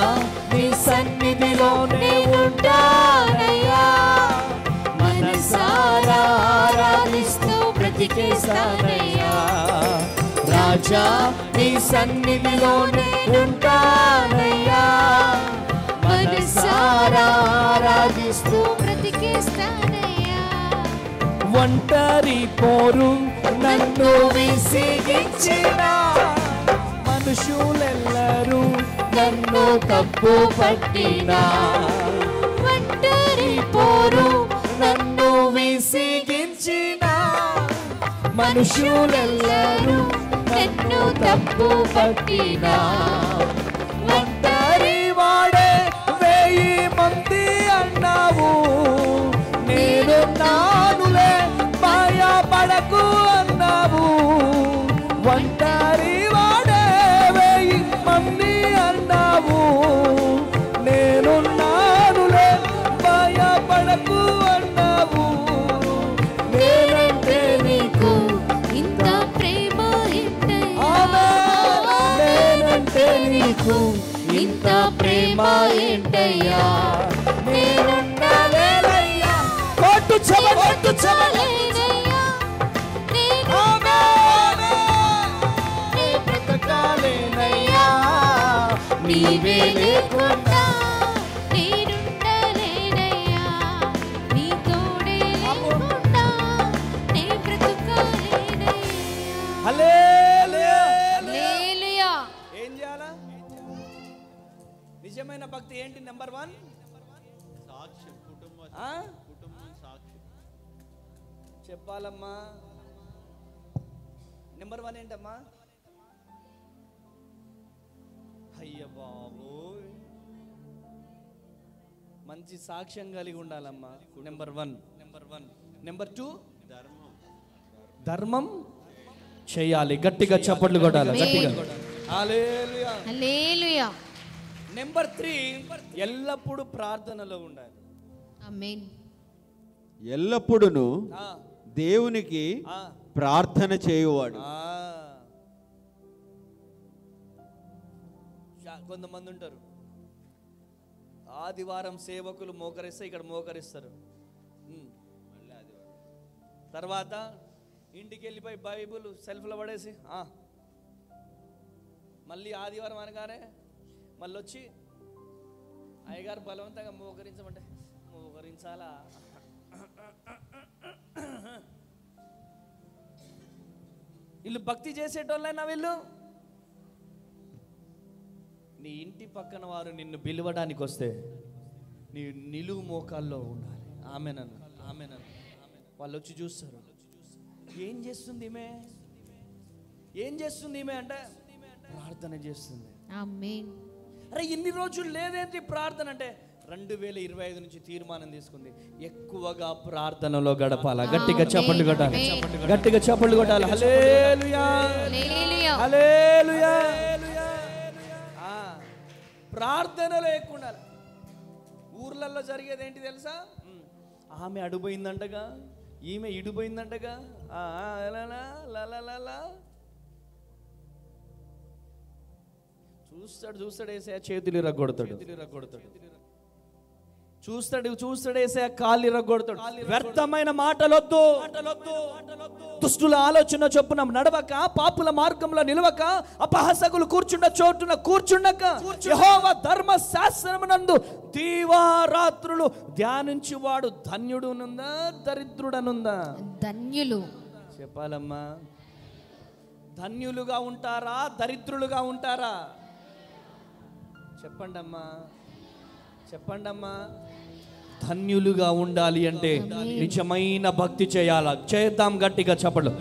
నీ సన్నిధిలోనే ఉంటానయ్యా మనసారా ఆరాధిస్తూ బ్రతికేస్తానయ్యా. రాజా నీ సన్నిధిలోనే ఉంటానయ్యా మనసారా ఆరాధిస్తూ బ్రతికేస్తానయ్యా. ఒంటరి పోరు నన్ను విసిగించిన మనుషులెల్లరూ నన్ను తప్పు పట్టినా. ఒంటరి పోరు నన్ను విసిగించిన మనుషులెల్లరూ నన్ను తప్పు పట్టినా. ఒంటరి వాడే 1000 మంది అన్నావు, నేను నానులే భయపడకు అన్నావు. ఒంటరి వాడే 1000 మంది అన్నావు, బ్రతకాలేనయ్యా, నేను నీ బ్రతకాలేనయ్యా, నీవే లేకుండా నేనుండలేనయ్యా, నీ తోడే లేకుండా నీ బ్రతకాలేనయ్యా. హల్లెలూయా. హల్లెలూయా. ఏం చేయాలా? నిజమైన భక్తి ఏంటి? నెంబర్ 1 సాక్ష్యం, కుటుంబం సాక్ష్యం. చెప్పాలమ్మా. నెంబర్ 1 ఏంటమ్మా? అయ్య బాబోయ్, మంచి సాక్ష్యం కలిగి ఉండాలమ్మా. నెంబర్ 1. నెంబర్ 2 ధర్మం చేయాలి. గట్టిగా చప్పట్లు కొట్టాలి. గట్టిగా. హల్లెలూయా. హల్లెలూయా. నెంబర్ 3 ఎల్లప్పుడూ ప్రార్థనలో ఉండాలి. ఆమేన్. ఎల్లప్పుడూ ఆ, దేవునికి ఆ, ప్రార్థన చేయువాడు. ఆ. కొంతమంది ఉంటారు, ఆదివారం సేవకులు మోకరిస్తే ఇక్కడ మోకరిస్తారు, తర్వాత ఇంటికి వెళ్ళిపోయి బైబుల్ సెల్ఫ్లో పడేసి మళ్ళీ ఆదివారం అనగానే మళ్ళీ వచ్చి అయ్యగారు బలవంతంగా మోకరించమంటే మోకరించాలా? వీళ్ళు భక్తి చేసేటోళ్ళైనా వీళ్ళు? నీ ఇంటి పక్కన వారు నిన్ను పిలవడానికి వస్తే నీ నిలువు మోకాల్లో ఉండాలి. ఆమెనను. వాళ్ళు వచ్చి చూస్తారు, ఏం చేస్తుంది ఈమె, ఏం చేస్తుంది ఈమె అంటే ప్రార్థన చేస్తుంది. ఆమేన్. అరే ఇన్ని రోజులు లేదేంటి ప్రార్థన అంటే 2025 నుంచి తీర్మానం తీసుకుంది, ఎక్కువగా ప్రార్థనలో గడపాల. గట్టిగా చప్పట్లు కొట్టాలి. గట్టిగా చప్పట్లు కొట్టాలి. హల్లెలూయా. హల్లెలూయా. హల్లెలూయా. ప్రార్థనలో ఎక్కువ ఉండాలి. ఊర్లలో జరిగేది ఏంటి తెలుసా? ఆమె అడుపోయిందంటగా, ఈమె ఇడిపోయిందంటగా, చూస్తాడు వేసే చేతులు ఇరగొడతాడు, చూస్తాడు వేసే కాళ్ళు ఇరగొడతాడు. వ్యర్థమైన మాటలొద్దు, దుష్టుల ఆలోచన చొప్పున నడవక, పాపుల మార్గంలో నిలవక, అపహాసకులు కూర్చున్న చోటున కూర్చుండక, యెహోవా ధర్మశాస్త్రమునందు దీవారాత్రులు ధ్యానించువాడు ధన్యుడునుందా దరిద్రుడనుందా? ధన్యులు. చెప్పాలమ్మా. ధన్యులుగా ఉంటారా దరిద్రులుగా ఉంటారా? చెప్పండమ్మా. ధన్యులుగా ఉండాలి అంటే నిజమైన భక్తి చేయాలా? చేద్దాం. గట్టిగా చెప్పలు,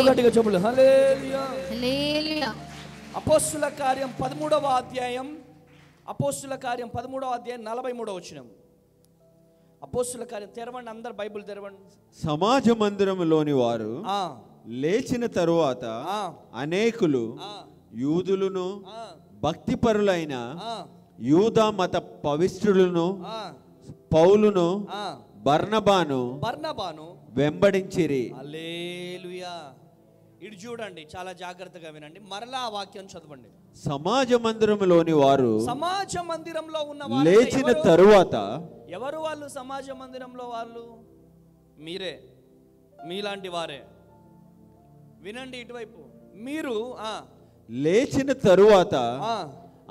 గట్టిగా చెప్పలు. హల్లెలూయా. హల్లెలూయా. అపోస్తుల కార్యం 13వ అధ్యాయం 43వ వచనం. అపోస్తుల కార్యం తెరవండి, అందరు బైబిల్ తెరవండి. సమాజ మందిరంలోని వారు లేచిన తరువాత అనేకులు యూదులను భక్తిపరులైన యూదా మత పవిత్రులను పౌలును బర్నబాను వెంబడించిరి. హల్లెలూయా. ఇటు చూడండి, చాలా జాగ్రత్తగా వినండి. మరలా ఆ వాక్యం చదవండి. సమాజ మందిరంలోని వారు సమాజ మందిరంలో ఉన్న లేచిన తరువాత. ఎవరు వాళ్ళు? సమాజ మందిరంలో వాళ్ళు మీరే, మీలాంటి వారే. వినండి ఇటువైపు. మీరు లేచిన తరువాత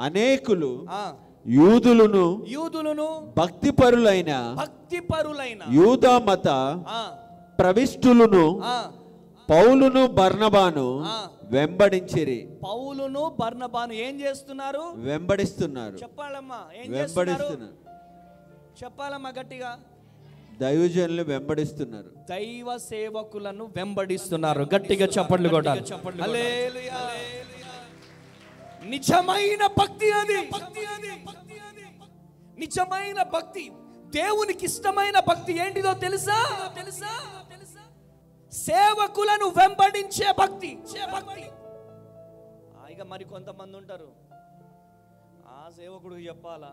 అనేకులు యూదులను భక్తిపరులైన యూదా మత ప్రవిష్టులను పౌలును బర్నబాను వెంబడించిరి. పౌలును బర్నబాను ఏం చేస్తున్నారు? వెంబడిస్తున్నారు. చెప్పాలమ్మా, ఏం వెంబడిస్తున్నారు? చెప్పాలమ్మా గట్టిగా. దైవజనులు వెంబడిస్తున్నారు, దైవ సేవకులను వెంబడిస్తున్నారు. గట్టిగా చప్పట్లు కొట్టాలి. హల్లెలూయా. నిజమైన భక్తి అది. నిజమైన భక్తి, దేవునికి ఇష్టమైన భక్తి ఏంటిదో తెలుసా? సేవకులను వెంబడించే భక్తి. ఇక మరి కొంతమంది ఉంటారు, ఆ సేవకుడికి చెప్పాలా,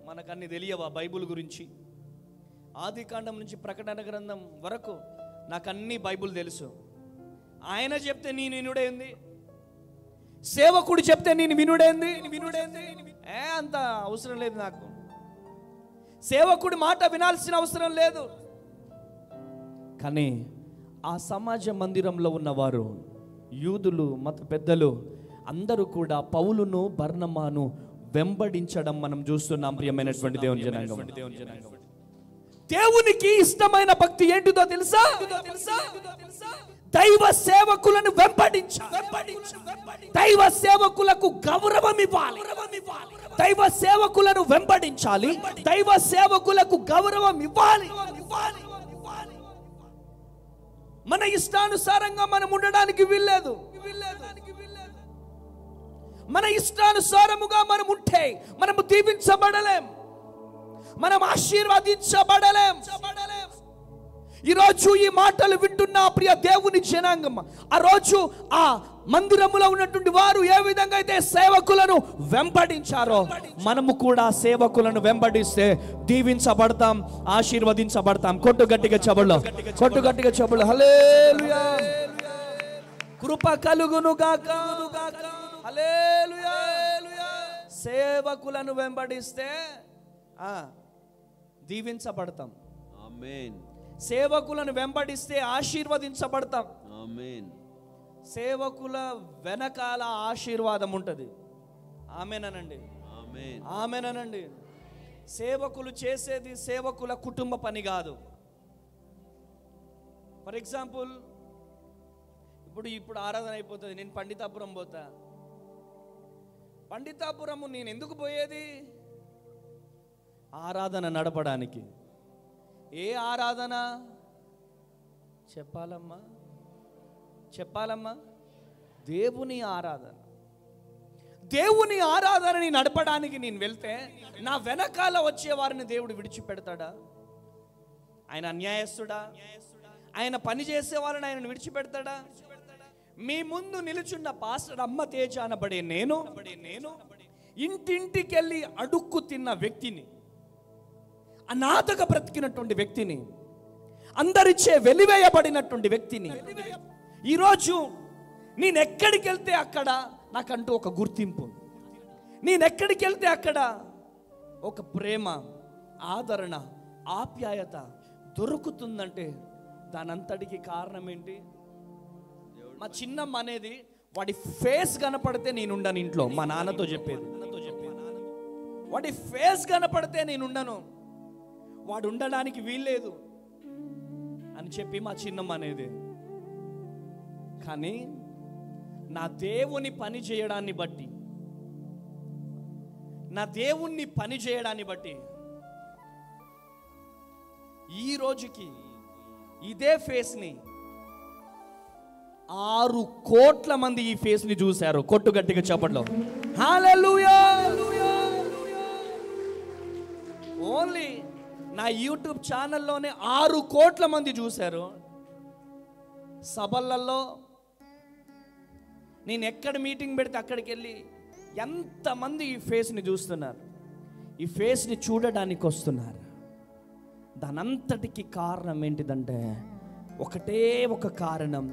మనకన్నీ తెలియవా బైబుల్ గురించి? ఆది కాండం నుంచి ప్రకటన గ్రంథం వరకు నాకు అన్ని బైబుల్ తెలుసు. ఆయన చెప్తే నేను వినుడేంది, సేవకుడు చెప్తే నేను వినుడేంది? అంత అవసరం లేదు నాకు. సేవకుడి మాట వినాల్సిన అవసరం లేదు. కానీ ఆ సమాజ మందిరంలో ఉన్నవారు, యూదులు, మత పెద్దలు అందరూ కూడా పౌలును బర్నబాను వెంబడించడం మనం చూస్తున్నాం. ప్రియమైనటువంటి దేవుని జనాంగం, దేవునికి ఇష్టమైన భక్తి ఏంటిదో తెలుసా? దైవ సేవకులను వెంబడించాలి. దైవ సేవకులకు గౌరవం ఇవ్వాలి. దైవ సేవకులను వెంబడించాలి. దైవ సేవకులకు గౌరవం ఇవ్వాలి. మన ఇష్టానుసారంగా మనం ఉండడానికి వీల్లేదు. మన ఇష్టానుసారముగా మనం ఉంటే మనము దీవించబడలేం, మనం ఆశీర్వదించబడలేం. ఈరోజు ఈ మాటలు వింటున్న ప్రియ దేవుని జనాంగం, ఆ రోజు ఆ మందిరములో ఉన్నటువంటి వారు ఏ విధంగా అయితే సేవకులను వెంబడించారో మనము కూడా సేవకులను వెంబడిస్తే దీవించబడతాం, ఆశీర్వదించబడతాం. కొట్టు గట్టిగా చెబులు, కొట్టు గట్టిగా చెబులు. హల్లెలూయా. కృప కలుగును గాక. హల్లెలూయా. సేవకులను వెంబడిస్తే దీవించబడతాం. ఆమేన్. సేవకులను వెంబడిస్తే ఆశీర్వదించబడతాం. ఆమేన్. సేవకుల వెనకాల ఆశీర్వాదం ఉంటుంది. ఆమేనండి, ఆమేన్, ఆమేనండి. సేవకులు చేసేది సేవకుల కుటుంబ పని కాదు. ఫర్ ఎగ్జాంపుల్, ఇప్పుడు ఆరాధన అయిపోతుంది, నేను పండితాపురం పోతా. పండితాపురము నేను ఎందుకు పోయేది? ఆరాధన నడపడానికి. ఏ ఆరాధన చెప్పాలమ్మా? చెప్పాలమ్మా? దేవుని ఆరాధన. దేవుని ఆరాధనని నడపడానికి నేను వెళ్తే నా వెనకాల వచ్చే వారిని దేవుడు విడిచిపెడతాడా? ఆయన అన్యాయస్తుడా? ఆయన పని చేసే వాళ్ళని ఆయన విడిచిపెడతాడా? మీ ముందు నిలుచున్న పాస్టర్ అమ్మ తేజ అనబడే నేను ఇంటింటికెళ్ళి అడుక్కు తిన్న వ్యక్తిని, అనాథగా బ్రతికినటువంటి వ్యక్తిని, అందరిచే వెలివేయబడినటువంటి వ్యక్తిని, ఈరోజు నేను ఎక్కడికి వెళ్తే అక్కడ నాకంటూ ఒక గుర్తింపు, నేను ఎక్కడికి వెళ్తే అక్కడ ఒక ప్రేమ, ఆదరణ, ఆప్యాయత దొరుకుతుందంటే దానంతటికి కారణం ఏంటి? మా చిన్నమ్మ అనేది వాడి ఫేస్ కనపడితే నేనుండను ఇంట్లో. మా నాన్నతో చెప్పేది, వాడి ఫేస్ కనపడితే నేనుండను, వాడు ఉండడానికి వీల్లేదు అని చెప్పి మా చిన్నమ్మ అనేది. కానీ నా దేవుని పని చేయడాన్ని బట్టి, నా దేవుణ్ణి పని చేయడాన్ని బట్టి ఈ రోజుకి ఇదే ఫేస్ని 6 కోట్ల మంది ఈ ఫేస్ని చూశారు. కొట్టు గట్టిగా చెప్పట్లో. హల్లెలూయా. ఓన్లీ నా యూట్యూబ్ ఛానల్లోనే 6 కోట్ల మంది చూశారు. సభలలో నేను ఎక్కడ మీటింగ్ పెడితే అక్కడికి వెళ్ళి ఎంతమంది ఈ ఫేస్ని చూస్తున్నారు, ఈ ఫేస్ని చూడడానికి వస్తున్నారు. దానంతటికి కారణం ఏంటిదంటే ఒకటే ఒక కారణం,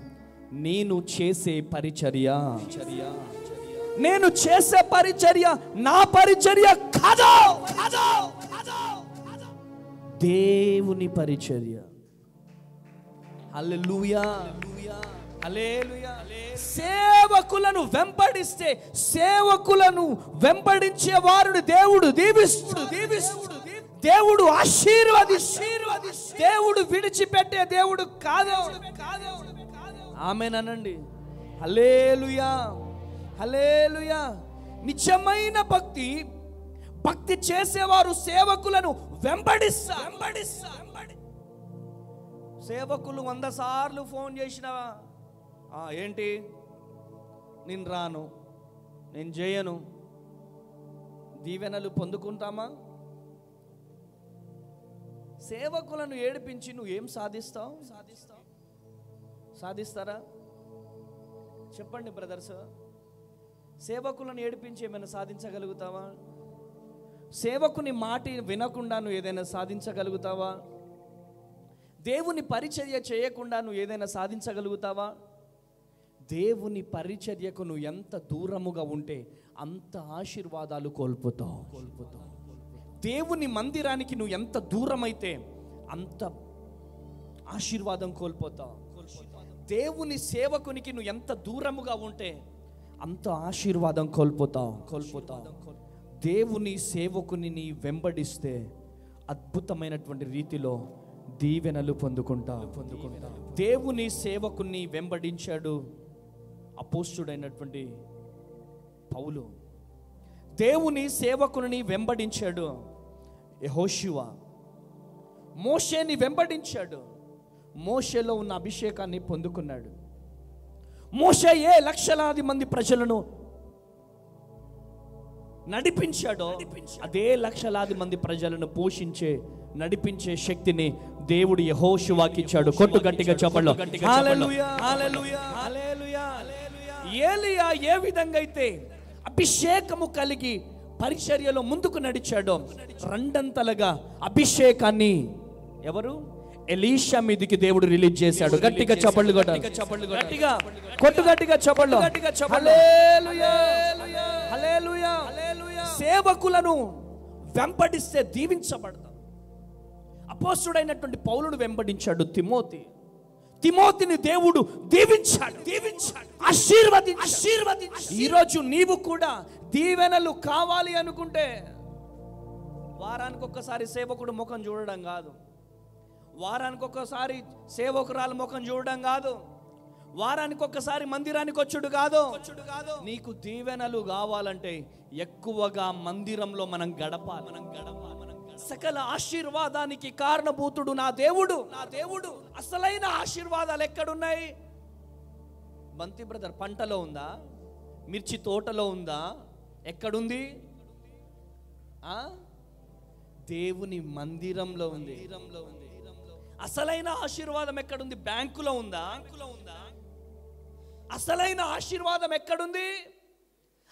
నేను చేసే పరిచర్య. నేను చేసే పరిచర్య నా పరిచర్య కాదు, దేవుని పరిచర్య. హల్లెలూయా, హల్లెలూయా. సేవకులను వెంబడిస్తే, సేవకులను వెంబడించే వారిని దేవుడు దీవిస్తుడు, దేవుడు ఆశీర్వదిస్తాడు. దేవుడు విడిచిపెట్టే దేవుడు కాదు. ఆమేనండి. హల్లెలూయా, హల్లెలూయా. నిజమైన భక్తి చేసేవారు సేవకులను వెంబడిస్తారు. సేవకులు 100 సార్లు ఫోన్ చేసినా ఏంటి, నేను రాను, నేను చేయను, దీవెనలు పొందుకుంటామా? సేవకులను ఏడిపించి నువ్వేం సాధిస్తావు? సాధిస్తారా? చెప్పండి బ్రదర్స్. సేవకులను ఏడిపించి ఏమైనా సాధించగలుగుతావా? సేవకుని మాట వినకుండా నువ్వు ఏదైనా సాధించగలుగుతావా? దేవుని పరిచర్య చేయకుండా నువ్వు ఏదైనా సాధించగలుగుతావా? దేవుని పరిచర్యకు నువ్వు ఎంత దూరముగా ఉంటే అంత ఆశీర్వాదాలు కోల్పోతావు. దేవుని మందిరానికి నువ్వు ఎంత దూరమైతే అంత ఆశీర్వాదం కోల్పోతావు. దేవుని సేవకునికి నువ్వు ఎంత దూరముగా ఉంటే అంత ఆశీర్వాదం కోల్పోతావు. దేవుని సేవకుని నీ వెంబడిస్తే అద్భుతమైనటువంటి రీతిలో దీవెనలు పొందుకుంటావు. దేవుని సేవకుని వెంబడించాడు అపోస్తుడైనటువంటి పౌలు. దేవుని సేవకుని వెంబడించాడు యెహోషువ. మోషేని వెంబడించాడు. మోషేలో ఉన్న అభిషేకాన్ని పొందుకున్నాడు. మోషే లక్షలాది మంది ప్రజలను నడిపించాడో అదే లక్షలాది మంది ప్రజలను నడిపించే శక్తిని దేవుడు యెహోషువాకి ఇచ్చాడు. కొట్టు గట్టిగా చెప్పండి హల్లెలూయా, హల్లెలూయా, హల్లెలూయా. ఏలియా ఏ విధంగా అయితే అభిషేకము కలిగి పరిచర్యలో ముందుకు నడిచాడో రెండంతలుగా అభిషేకాన్ని ఎవరు ఎలీషా మీదికి దేవుడు రిలీజ్ చేశాడు. గట్టిగా చప్పళ్ళు కొట్టాలి. గట్టిగా కొట్టు, గట్టిగా చప్పళ్ళు. హల్లెలూయా, హల్లెలూయా. సేవకులను వెంబడిస్తే దీవించబడతాం. అపోస్తుడైనటువంటి పౌలును వెంబడించాడు తిమోతిని దేవుడు దీవించాడు, ఆశీర్వదించాడు. ఈరోజు నీవు కూడా దీవెనలు కావాలి అనుకుంటే వారానికి ఒక్కసారి సేవకుడు ముఖం చూడడం కాదు, వారానికి ఒక్కసారి సేవకురాలు ముఖం చూడడం కాదు, వారానికి ఒక్కసారి మందిరానికి వచ్చుడు కాదు. నీకు దీవెనలు కావాలంటే ఎక్కువగా మందిరంలో మనం గడపాలి. సకల ఆశీర్వాదానికి కారణభూతుడు నా దేవుడు. అసలైన ఆశీర్వాదాలు ఎక్కడున్నాయి? బంతి బ్రదర్, పంటలో ఉందా? మిర్చి తోటలో ఉందా? ఎక్కడుంది? దేవుని మందిరంలో ఉంది. అసలైన ఆశీర్వాదం ఎక్కడుంది? బ్యాంకులో ఉందా? అసలైన ఆశీర్వాదం ఎక్కడుంది?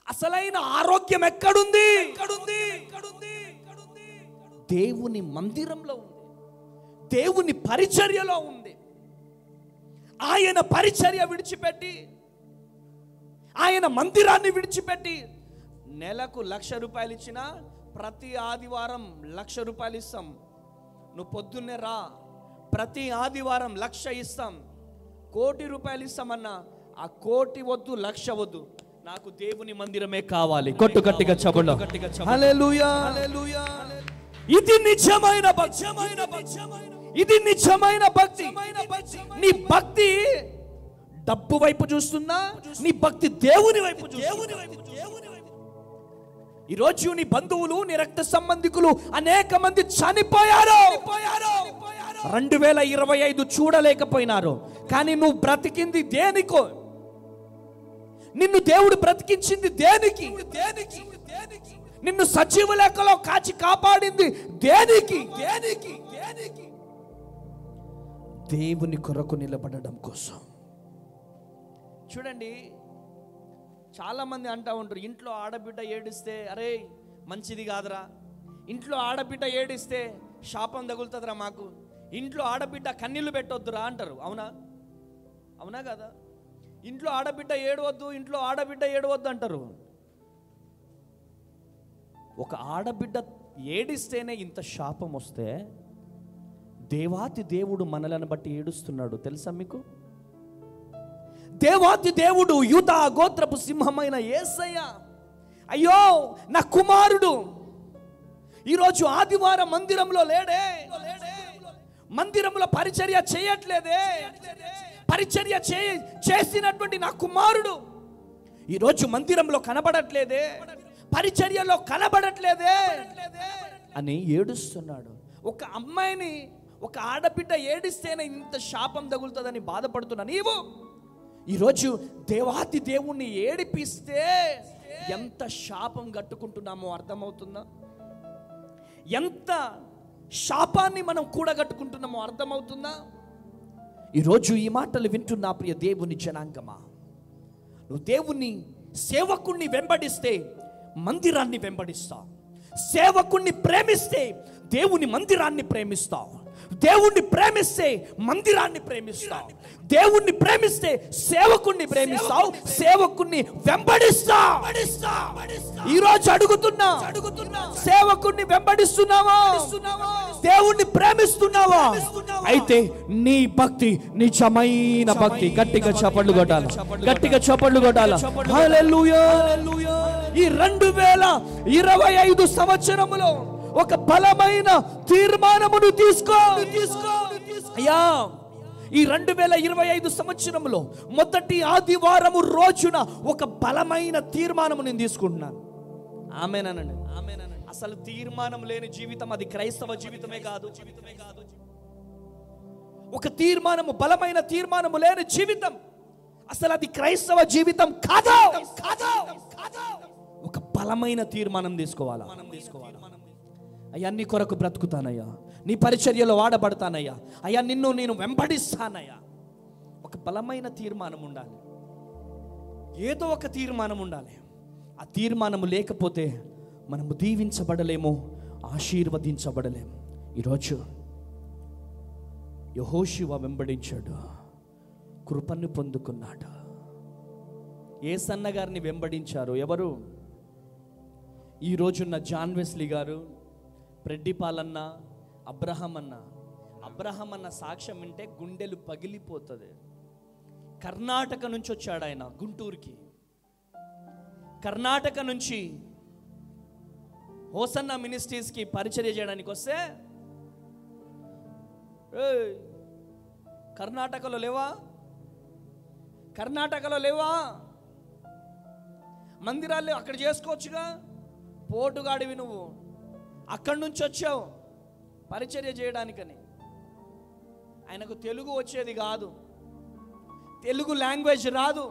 అసలైన ఆరోగ్యం ఎక్కడుంది? దేవుని మందిరంలో ఉంది, దేవుని పరిచర్యలో ఉంది. ఆయన పరిచర్య విడిచిపెట్టి, ఆయన మందిరాన్ని విడిచిపెట్టి నెలకు 1,00,000 రూపాయలు ఇచ్చినా ప్రతి ఆదివారం 1,00,000 రూపాయలు ఇస్తాం. నువ్వు పొద్దున్నే రా, ప్రతి ఆదివారం 1,00,000 ఇస్తాం. 1,00,000 రూపాయలు ఇస్తామన్నా ఆ 1,00,000 వద్దు, 1,00,000 వద్దు, నాకు దేవుని మందిరమే కావాలి. కొట్టు గట్టిగా చప్పట్లు. హల్లెలూయా, హల్లెలూయా. ఇది నిజమైన భక్తి. ఇది నిజమైన భక్తి. నీ భక్తి డబ్బు వైపు చూస్తున్నా, నీ భక్తి దేవుని వైపు చూస్తున్నా. ఈరోజు నీ బంధువులు, నీ రక్త సంబంధికులు అనేక మంది చనిపోయారు. 2025 చూడలేకపోయినారు. కానీ నువ్వు బ్రతికింది దేనికో? నిన్ను దేవుడు బ్రతికించింది దేనికి? నిన్ను సజీవ లెక్కలో కాచి కాపాడింది దేనికి? దేవుని కొరకు నిలబడడం కోసం. చూడండి, చాలా మంది అంటా ఉంటారు, ఇంట్లో ఆడబిడ్డ ఏడిస్తే అరే మంచిది కాదురా, ఇంట్లో ఆడబిడ్డ ఏడిస్తే శాపం తగులుతుందిరా మాకు, ఇంట్లో ఆడబిడ్డ కన్నీళ్లు పెట్టొద్దురా అంటారు. అవునా కదా? ఇంట్లో ఆడబిడ్డ ఏడవద్దు, ఇంట్లో ఆడబిడ్డ ఏడవద్దు అంటారు. ఒక ఆడబిడ్డ ఏడిస్తేనే ఇంత శాపం వస్తే దేవాతి దేవుడు మనలను బట్టి ఏడుస్తున్నాడు తెలుసా మీకు? దేవాతి దేవుడు యూదా గోత్రపు సింహమైన యేసయ్య, అయ్యో నా కుమారుడు ఈరోజు ఆదివారం మందిరంలో లేడే, మందిరంలో పరిచర్య చేయట్లేదే, పరిచర్య చేసినటువంటి నా కుమారుడు ఈరోజు మందిరంలో కనబడట్లేదే, పరిచర్యలో కనబడట్లేదే అని ఏడుస్తున్నాడు. ఒక అమ్మాయిని, ఒక ఆడబిడ్డ ఏడిస్తేనే ఇంత శాపం తగులుతుందని బాధపడుతున్నా నీవు ఈరోజు దేవాతి దేవుణ్ణి ఏడిపిస్తే ఎంత శాపం కట్టుకుంటున్నామో అర్థమవుతుందా? ఎంత శాపాన్ని మనం కూడగట్టుకుంటున్నామో అర్థమవుతుందా? ఈరోజు ఈ మాటలు వింటున్నా ప్రియ దేవుని జనాంగమా, నువ్వు దేవుని సేవకుణ్ణి వెంబడిస్తే మందిరాన్ని వెంబడిస్తావు, సేవకుణ్ణి ప్రేమిస్తే దేవుని మందిరాన్ని ప్రేమిస్తావు, దేవుణ్ణి ప్రేమిస్తే మందిరాన్ని ప్రేమిస్తావు, దేవుణ్ణి ప్రేమిస్తే సేవకుణ్ణి ప్రేమిస్తావు, సేవకుణ్ణి వెంబడిస్తావు. ఈరోజు అడుగుతున్నా, సేవకుణ్ణి వెంబడిస్తున్నావా, దేవుణ్ణి ప్రేమిస్తున్నావా? అయితే నీ భక్తి నిజమైన భక్తి. గట్టిగా చప్పట్లు కొట్టాలి, గట్టిగా చప్పట్లు కొట్టాలి. హల్లెలూయా. ఈ 2025 సంవత్సరములో ఒక బలమైన తీర్మానమును తీసుకో. అయ్యా, ఈ 2025 సంవత్సరంలో మొదటి ఆదివారము రోజున ఒక బలమైన తీర్మానము నేను తీసుకుంటున్నాను. ఆమేనండి, ఆమేనండి. అసలు తీర్మానం లేని జీవితం అది క్రైస్తవ జీవితమే కాదు. ఒక తీర్మానము, బలమైన తీర్మానము లేని జీవితం అసలు అది క్రైస్తవ జీవితం కాదు. ఒక బలమైన తీర్మానం తీసుకోవాలా. అయ్యా, నీ కొరకు బ్రతుకుతానయ్యా, నీ పరిచర్యలో వాడబడతానయ్యా, అయ్యా నిన్ను నేను వెంబడిస్తానయ్యా. ఒక బలమైన తీర్మానం ఉండాలి, ఏదో ఒక తీర్మానం ఉండాలి. ఆ తీర్మానము లేకపోతే మనము దీవించబడలేము, ఆశీర్వదించబడలేము. ఈరోజు యెహోషువ వెంబడించాడు, కృపను పొందుకున్నాడు. యేసన్న గారిని వెంబడించారు ఎవరు? ఈ రోజున్న జాన్ వెస్లీ గారు, ప్రెడ్డిపాలన్న, అబ్రహం అన్న సాక్ష్యం వింటే గుండెలు పగిలిపోతుంది. కర్ణాటక నుంచి వచ్చాడు ఆయన గుంటూరుకి. కర్ణాటక నుంచి హోసన్న మినిస్ట్రీస్కి పరిచర్య చేయడానికి వస్తే, కర్ణాటకలో లేవా మందిరాలు? అక్కడ చేసుకోవచ్చుగా, పోటుగాడివి నువ్వు, అక్కడి నుంచి వచ్చావు పరిచర్య చేయడానికని. ఆయనకు తెలుగు వచ్చేది కాదు, తెలుగు లాంగ్వేజ్ రాదు.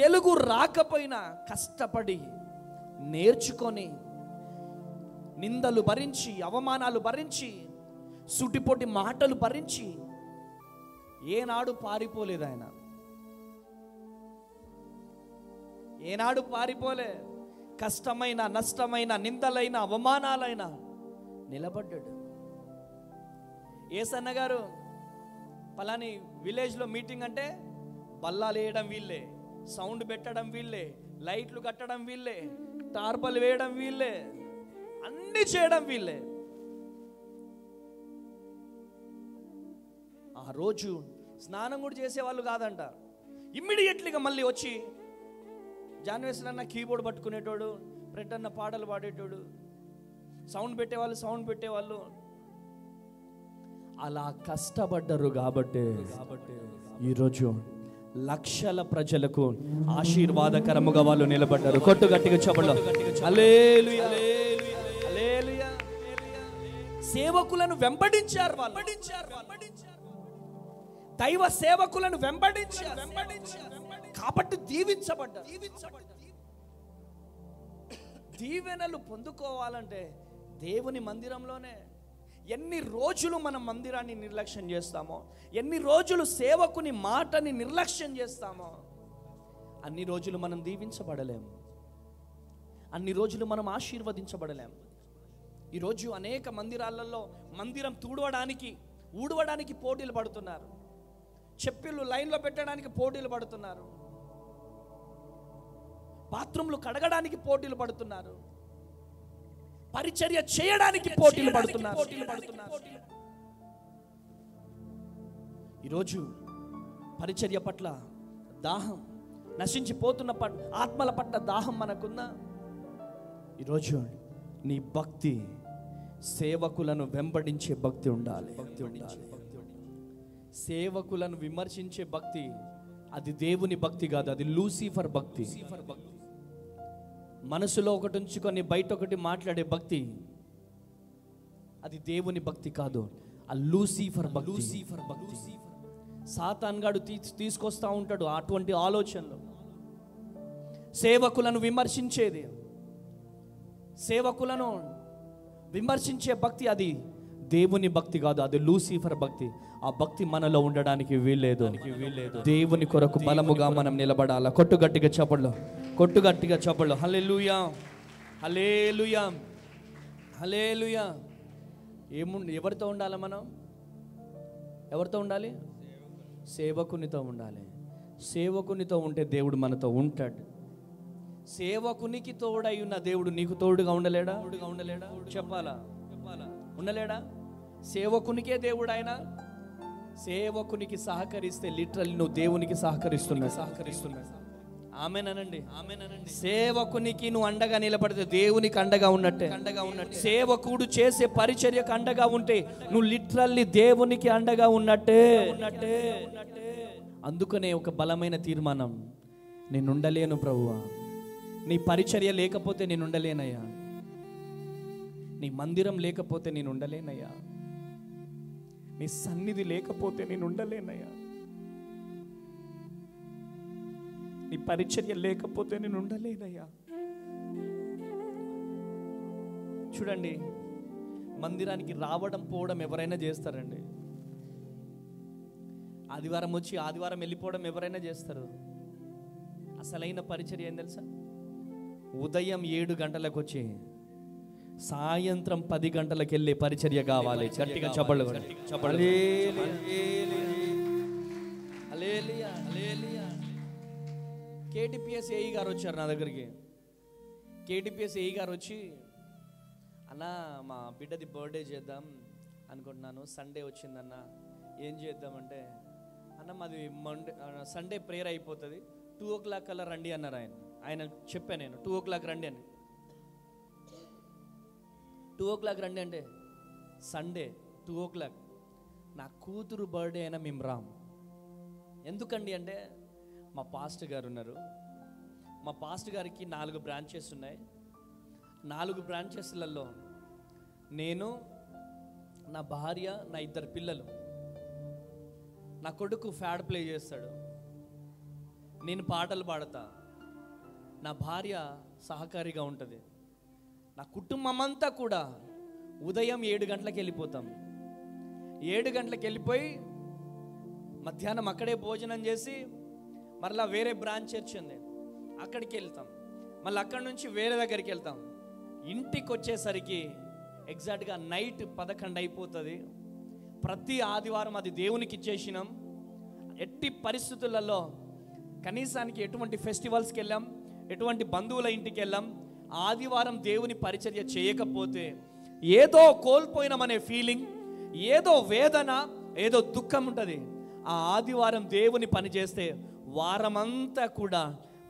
తెలుగు రాకపోయినా కష్టపడి నేర్చుకొని, నిందలు భరించి, అవమానాలు భరించి, సుటిపోటి మాటలు భరించి ఏనాడు పారిపోలేదు ఆయన. ఏనాడు పారిపోలే. కష్టమైన, నష్టమైన, నిందలైన, అవమానాలైన నిలబడ్డాడు. యేసన్న గారు పలాని విలేజ్లో మీటింగ్ అంటే బల్లాలు వేయడం వీళ్ళే, సౌండ్ పెట్టడం వీళ్ళే, లైట్లు కట్టడం వీళ్ళే, టార్పలు వేయడం వీళ్ళే, అన్ని చేయడం వీళ్ళే. ఆ రోజు స్నానం కూడా చేసేవాళ్ళు కాదంట. ఇమ్మీడియట్లీగా మళ్ళీ వచ్చి జాన్వేస్లు అన్న కీబోర్డ్ పట్టుకునేటోడు, ప్రెడ్ అన్న పాటలు పాడేటోడు, సౌండ్ పెట్టేవాళ్ళు. అలా కష్టపడ్డారు కాబట్టి ఈరోజు లక్షల ప్రజలకు ఆశీర్వాదకరముగా వాళ్ళు నిలబడ్డారు. కొట్టు గట్టిగా చెప్పండి హల్లెలూయా, హల్లెలూయా. సేవకులను వెంబడించారు వాళ్ళు, దైవ సేవకులను వెంబడించారు కాబట్టి దీవించబడ్డారు. దీవెనలు పొందుకోవాలంటే దేవుని మందిరంలోనే. ఎన్ని రోజులు మనం మందిరాన్ని నిర్లక్ష్యం చేస్తామో, ఎన్ని రోజులు సేవకుని మాటని నిర్లక్ష్యం చేస్తామో, అన్ని రోజులు మనం దీవించబడలేము, అన్ని రోజులు మనం ఆశీర్వదించబడలేము. ఈరోజు అనేక మందిరాలలో మందిరం ఊడవడానికి పోటీలు పడుతున్నారు, చెప్పులు లైన్లో పెట్టడానికి పోటీలు పడుతున్నారు, బాత్రూంలు కడగడానికి పోటీలు పడుతున్నారు, పరిచర్య చేయడానికి పోటీలు పడుతున్నారు. ఈరోజు పరిచర్య పట్ల దాహం, నశించిపోతున్న ఆత్మల పట్ల దాహం మనకున్నా, ఈరోజు నీ భక్తి సేవకులను వెంబడించే భక్తి ఉండాలి. సేవకులను విమర్శించే భక్తి అది దేవుని భక్తి కాదు, అది లూసిఫర్ భక్తి. మనసులో ఒకటి ఉంచుకొని బయట ఒకటి మాట్లాడే భక్తి అది దేవుని భక్తి కాదు, ఆ లూసిఫర్ భక్తి. సాతాన్ గాడు తీసుకొస్తా ఉంటాడు అటువంటి ఆలోచనలు. సేవకులను విమర్శించే భక్తి అది దేవుని భక్తి కాదు, అది లూసిఫర్ భక్తి. ఆ భక్తి మనలో ఉండడానికి వీల్లేదు. దేవుని కొరకు బలముగా మనం నిలబడాల. కొట్టు గట్టిగా చప్పళ్ళు. హల్లెలూయా, హల్లెలూయా, హల్లెలూయా. ఎవరితో ఉండాలి మనం? ఎవరితో ఉండాలి? సేవకునితో ఉండాలి. సేవకునితో ఉంటే దేవుడు మనతో ఉంటాడు. సేవకునికి తోడై ఉన్న దేవుడు నీకు తోడుగా ఉండలేడా? చెప్పాలా? ఉండలేడా? సేవకునికే దేవుడు ఆయన. సేవకునికి సహకరిస్తే లిటరల్లీ నువ్వు దేవునికి సహకరిస్తున్నా. ఆమేనండి. సేవకునికి నువ్వు అండగా నిలబడితే దేవునికి అండగా ఉన్నట్టే. సేవకుడు చేసే పరిచర్యకు అండగా ఉంటే నువ్వు లిటరల్లీ దేవునికి అండగా ఉన్నట్టే. అందుకనే ఒక బలమైన తీర్మానం, నేను ఉండలేను ప్రభువా, నీ పరిచర్య లేకపోతే నేను ఉండలేనయ్యా, నీ మందిరం లేకపోతే నేను ఉండలేనయ్యా, నీ సన్నిధి లేకపోతే నేను ఉండలేనయ్యా, నీ పరిచర్య లేకపోతే నేను ఉండలేనయ్యా. చూడండి, మందిరానికి రావడం పోవడం ఎవరైనా చేస్తారండి. ఆదివారం వచ్చి ఆదివారం వెళ్ళిపోవడం ఎవరైనా చేస్తారు. అసలైన పరిచర్య ఏం తెలుసా? ఉదయం 7 గంటలకు వచ్చి సాయంత్రం 10 గంటలకు వెళ్ళే పరిచర్య కావాలి. గట్టిగా చెప్పండి. కేటీపీఎస్ ఏఈ గారు వచ్చారు నా దగ్గరికి. కేటీపీఎస్ ఏఈ గారు వచ్చి, అన్న మా బిడ్డది బర్త్డే చేద్దాం అనుకుంటున్నాను, సండే వచ్చిందన్న, ఏం చేద్దామంటే, అన్న మాది సండే ప్రేయర్ అయిపోతుంది, 2 o'clock కల్లా రండి అన్నారు ఆయన చెప్పాను నేను, 2 o'clock రండి అని. 2 o'clock రండి అంటే సండే 2 o'clock, నా కూతురు బర్త్డే అయినా మేము రాము. ఎందుకండి అంటే, మా పాస్టర్ గారు ఉన్నారు, మా పాస్టర్ గారికి 4 బ్రాంచెస్ ఉన్నాయి. 4 బ్రాంచెస్లలో నేను, నా భార్య, నా 2 పిల్లలు, నా కొడుకు ఫ్యాడ్ ప్లే చేస్తాడు, నేను పాటలు పాడతా, నా భార్య సహకారిగా ఉంటుంది, నా కుటుంబం అంతా కూడా ఉదయం 7 గంటలకు వెళ్ళిపోతాం. 7 గంటలకు వెళ్ళిపోయి మధ్యాహ్నం అక్కడే భోజనం చేసి మరలా వేరే బ్రాంచ్ చర్చ్ ఉంది, అక్కడికి వెళ్తాం. మళ్ళీ అక్కడి నుంచి వేరే దగ్గరికి వెళ్తాం. ఇంటికి వచ్చేసరికి ఎగ్జాక్ట్గా నైట్ 11 అయిపోతుంది. ప్రతి ఆదివారం అది దేవునికి ఇచ్చేసినాం. ఎట్టి పరిస్థితులలో కనీసానికి ఎటువంటి ఫెస్టివల్స్కి వెళ్ళాం, ఎటువంటి బంధువుల ఇంటికి వెళ్ళాం, ఆదివారం దేవుని పరిచర్య చేయకపోతే ఏదో కోల్పోయినామనే ఫీలింగ్, ఏదో వేదన, ఏదో దుఃఖం ఉంటుంది. ఆ ఆదివారం దేవుని పని చేస్తే వారమంతా కూడా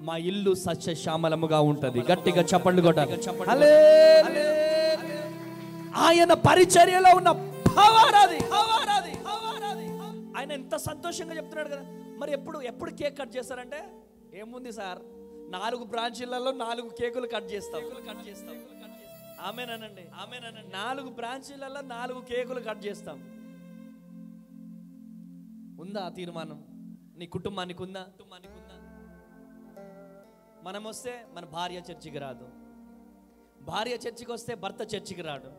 మా ఇల్లు సస్యశ్యామలముగా ఉంటుంది. గట్టిగా చప్పట్లు కొట్టాలి. ఆయన పరిచర్యలో ఉన్న పవర్ అది. ఆయన ఎంత సంతోషంగా చెప్తున్నాడు కదా. మరి ఎప్పుడు కేక్ కట్ చేస్తారంటే, ఏముంది సార్, 4 బ్రాంచీలలో 4 కేకులు కట్ చేస్తాం. ఆమేనండి. 4 బ్రాంచీలలో 4 కేకులు కట్ చేస్తాం. ఉందా ఆ తీర్మానం నీ కుటుంబానికి? ఉందా? మనం వస్తే మన భార్య చర్చికి రాదు, భార్య చర్చికి వస్తే భర్త చర్చికి రాడు,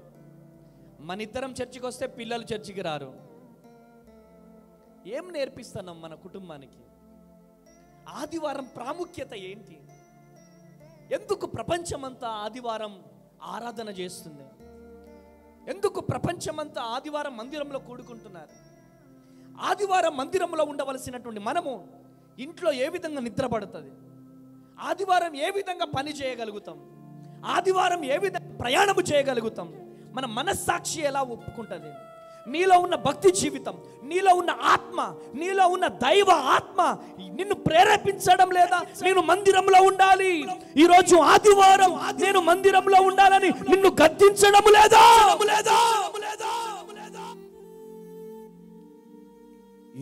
మన ఇద్దరం చర్చికి వస్తే పిల్లలు చర్చికి రారు. ఏం నేర్పిస్తున్నాం మన కుటుంబానికి? ఆదివారం ప్రాముఖ్యత ఏంటి? ఎందుకు ప్రపంచమంతా ఆదివారం ఆరాధన చేస్తుంది? ఎందుకు ప్రపంచమంతా ఆదివారం మందిరంలో కూడుకుంటున్నారు? ఆదివారం మందిరంలో ఉండవలసినటువంటి మనము ఇంట్లో ఏ విధంగా నిద్రపడుతుంది? ఆదివారం ఏ విధంగా పని చేయగలుగుతాం? ఆదివారం ఏ విధంగా ప్రయాణము చేయగలుగుతాం? మన మనస్సాక్షి ఎలా ఒప్పుకుంటుంది? నీలో ఉన్న భక్తి జీవితం, నీలో ఉన్న ఆత్మ, నీలో ఉన్న దైవ ఆత్మ నిన్ను ప్రేరేపించడం లేదా? నేను మందిరంలో ఉండాలి, ఈరోజు ఆదివారం నేను మందిరంలో ఉండాలని నిన్ను గద్దించడం లేదా?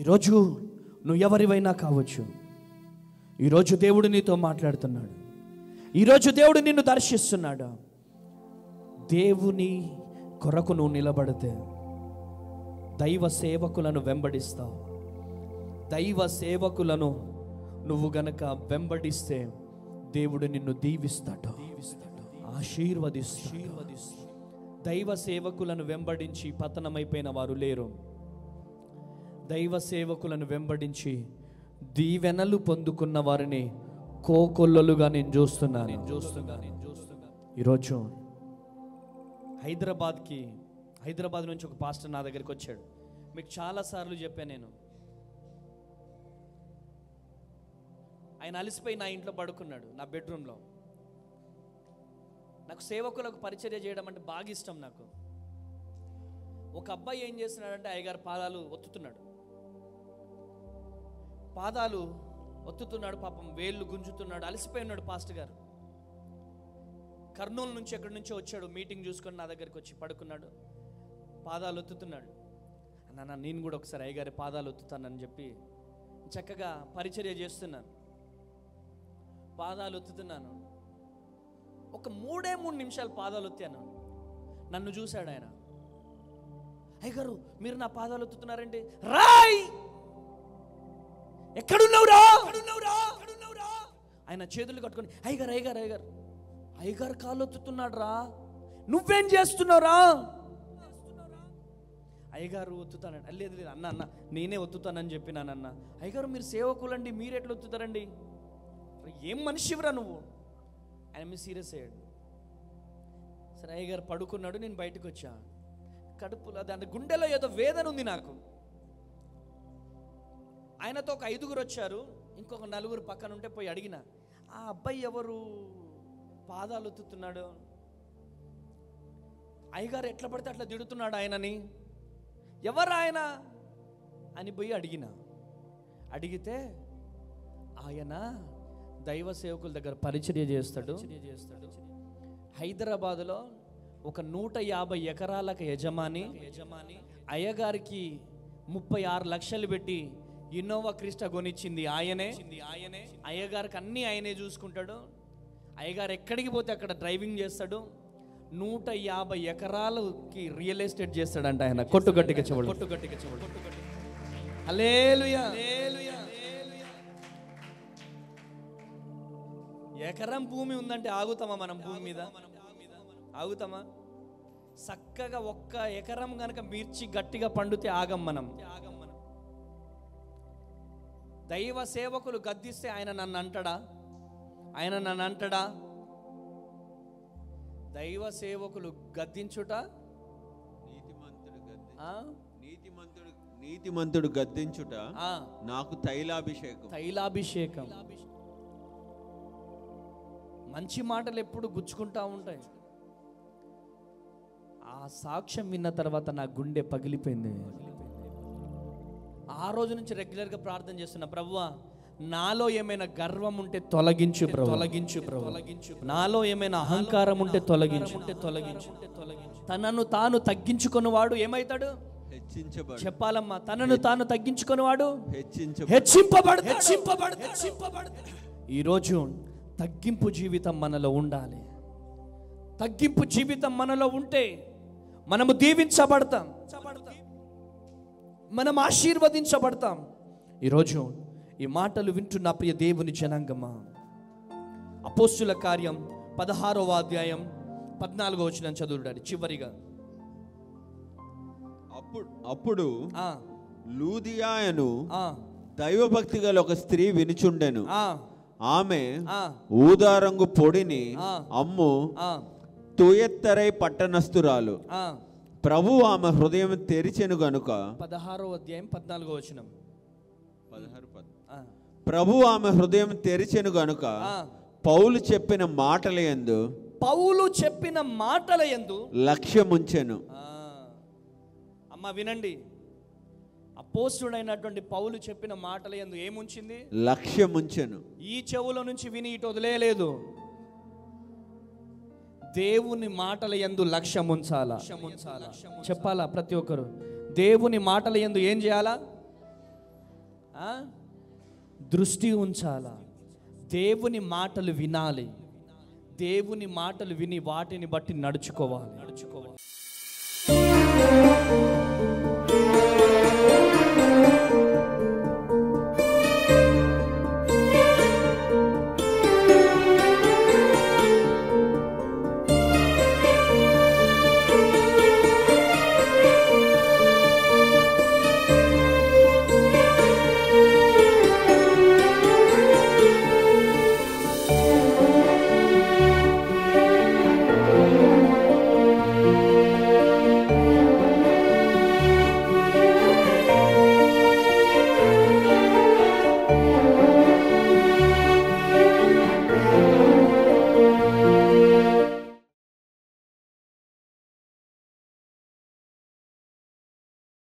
ఈరోజు నువ్వు ఎవరివైనా కావచ్చు, ఈరోజు దేవుడు నీతో మాట్లాడుతున్నాడు, ఈరోజు దేవుడు నిన్ను దర్శిస్తున్నాడు. దేవుని కొరకు నువ్వు నిలబడితే దైవ సేవకులను వెంబడిస్తావు. దైవ సేవకులను నువ్వు గనక వెంబడిస్తే దేవుడు నిన్ను దీవిస్తాడు, ఆశీర్వదిస్తాడు. దైవ సేవకులను వెంబడించి పతనమైపోయిన వారు లేరు. దైవ సేవకులను వెంబడించి దీవెనలు పొందుకున్న వారిని కోకొల్లలుగా నేను చూస్తున్నాను. ఈరోజు హైదరాబాద్ నుంచి ఒక పాస్టర్ నా దగ్గరికి వచ్చాడు. మీకు చాలాసార్లు చెప్పాను నేను. ఆయన అలసిపోయి నా ఇంట్లో పడుకున్నాడు, నా బెడ్రూమ్లో. నాకు సేవకులకు పరిచర్య చేయడం అంటే బాగా ఇష్టం నాకు. ఒక అబ్బాయి ఏం చేస్తున్నాడంటే అయ్యగారు పాదాలు ఒత్తుతున్నాడు. పాపం వేళ్ళు గుంజుతున్నాడు, అలసిపోయి ఉన్నాడు. పాస్టర్ గారు కర్నూలు నుంచి ఎక్కడి నుంచో వచ్చాడు, మీటింగ్ చూసుకొని నా దగ్గరికి వచ్చి పడుకున్నాడు, పాదాలు ఒత్తుతున్నాడు. అన్న నేను కూడా ఒకసారి అయ్యగారి పాదాలు ఒత్తుతానని చెప్పి చక్కగా పరిచర్య చేస్తున్నాను. పాదాలు ఒత్తుతున్నాను. ఒక 3 నిమిషాలు పాదాలు ఒత్తాను. నన్ను చూశాడు ఆయన. అయ్యగారు మీరు నా పాదాలు ఒత్తుతున్నారంటే, రాయ్ ఎక్కడున్నావురా? ఆయన చేతులు కట్టుకొని అయ్యగారు కాళ్ళు ఒత్తుతున్నాడు రా, నువ్వేం చేస్తున్నావురా? అయ్యగారు ఒత్తుతానండి. లేదు అన్న నేనే ఒత్తుతానని చెప్పినానన్న. అయ్యగారు మీరు సేవకులండి, మీరు ఎట్లా ఒత్తుతారండి? ఏం మనిషివరా నువ్వు? ఆయన మీ సీరియస్ అయ్యాడు. సరే అయ్యగారు పడుకున్నాడు, నేను బయటకు వచ్చా. కడుపులో దాని గుండెలో ఏదో వేదన ఉంది నాకు. ఆయనతో ఒక 5 వచ్చారు, ఇంకొక 4 పక్కన ఉంటే పోయి అడిగిన, ఆ అబ్బాయి ఎవరు పాదాలు ఒత్తుతున్నాడు? అయ్యగారు ఎట్లా పడితే అట్లా తిడుతున్నాడు ఆయనని, ఎవరు ఆయన అని పోయి అడిగితే ఆయన దైవ సేవకుల దగ్గర పరిచర్య చేస్తాడు. హైదరాబాదులో ఒక 150 ఎకరాలకు యజమాని. అయ్యగారికి 36 లక్షలు పెట్టి ఇన్నోవా క్రిస్టా కొనిచ్చింది ఆయనే. అయ్యగారికి అన్నీ ఆయనే చూసుకుంటాడు. అయ్యగారు ఎక్కడికి పోతే అక్కడ డ్రైవింగ్ చేస్తాడు. 150 ఎకరాలకి రియల్ ఎస్టేట్ చేస్తాడంట ఆయన. కొట్టుగట్టిగా చెవుడు. హల్లెలూయా. ఎకరం భూమి ఉందంటే ఆగుతామా మనం? భూమి మీద ఆగుతామా? చక్కగా 1 ఎకరం గనక మిర్చి గట్టిగా పండితే ఆగం మనం. దైవ సేవకులు గద్దిస్తే ఆయన నన్ను అంటాడా? దైవ సేవకులు గద్దించుట, నీతిమంతుడు గద్దించుట నాకు తైలాభిషేకం. మంచి మాటలు ఎప్పుడు గుచ్చుకుంటా ఉంటాయి. ఆ సాక్ష్యం విన్న తర్వాత నా గుండె పగిలిపోయింది. ఆ రోజు నుంచి రెగ్యులర్గా ప్రార్థన చేస్తున్నా, ప్రభువా నాలో ఏమైనా గర్వం ఉంటే తొలగించు ప్రభు. నాలో ఏమైనా అహంకారం ఉంటే తొలగించు. తనను తాను తగ్గించుకున్నవాడు ఏమైతాడు? చెప్పాలమ్మా, తనను తాను తగ్గించుకున్నవాడు హెచ్చింపబడతాడు. ఈరోజు తగ్గింపు జీవితం మనలో ఉండాలి. తగ్గింపు జీవితం మనలో ఉంటే మనము దీవించబడతాం, మనం ఆశీర్వదించబడతాం. ఈరోజు ఈ మాటలు వింటున్న ప్రియ దేవుని జనాంగమా, అపోస్తుల కార్యం 16వ అధ్యాయం 14వ వచనం చదువుతాడు చివరిగా. అప్పుడు లూదియాయను దైవభక్తి గల ఒక స్త్రీ వినుచుండెను. ఆమె ఊదారంగు పొడిని అమ్ము తూయెత్తరై పట్టణస్థురాలు. ప్రభు ఆమె హృదయం తెరిచెను గనుక. 16వ అధ్యాయం 14వ వచనం. ప్రభు ఆమె హృదయం తెరిచెను గనుక పౌలు చెప్పిన మాటల యందు లక్ష్యముంచెను. అమ్మ వినండి, అపోస్తుడైనటువంటి పౌలు చెప్పిన మాటల యందు ఏముంచింది? లక్ష్యముంచెను. ఈ చెవుల నుంచి విని ఇటు వదిలేయలేదు. దేవుని మాటల యందు లక్ష్యముంచాలా? చెప్పాలా ప్రతి ఒక్కరు? దేవుని మాటల యందు ఏం చేయాలా? దృష్టి ఉంచాలా? దేవుని మాటలు వినాలి. దేవుని మాటలు విని వాటిని బట్టి నడుచుకోవాలి.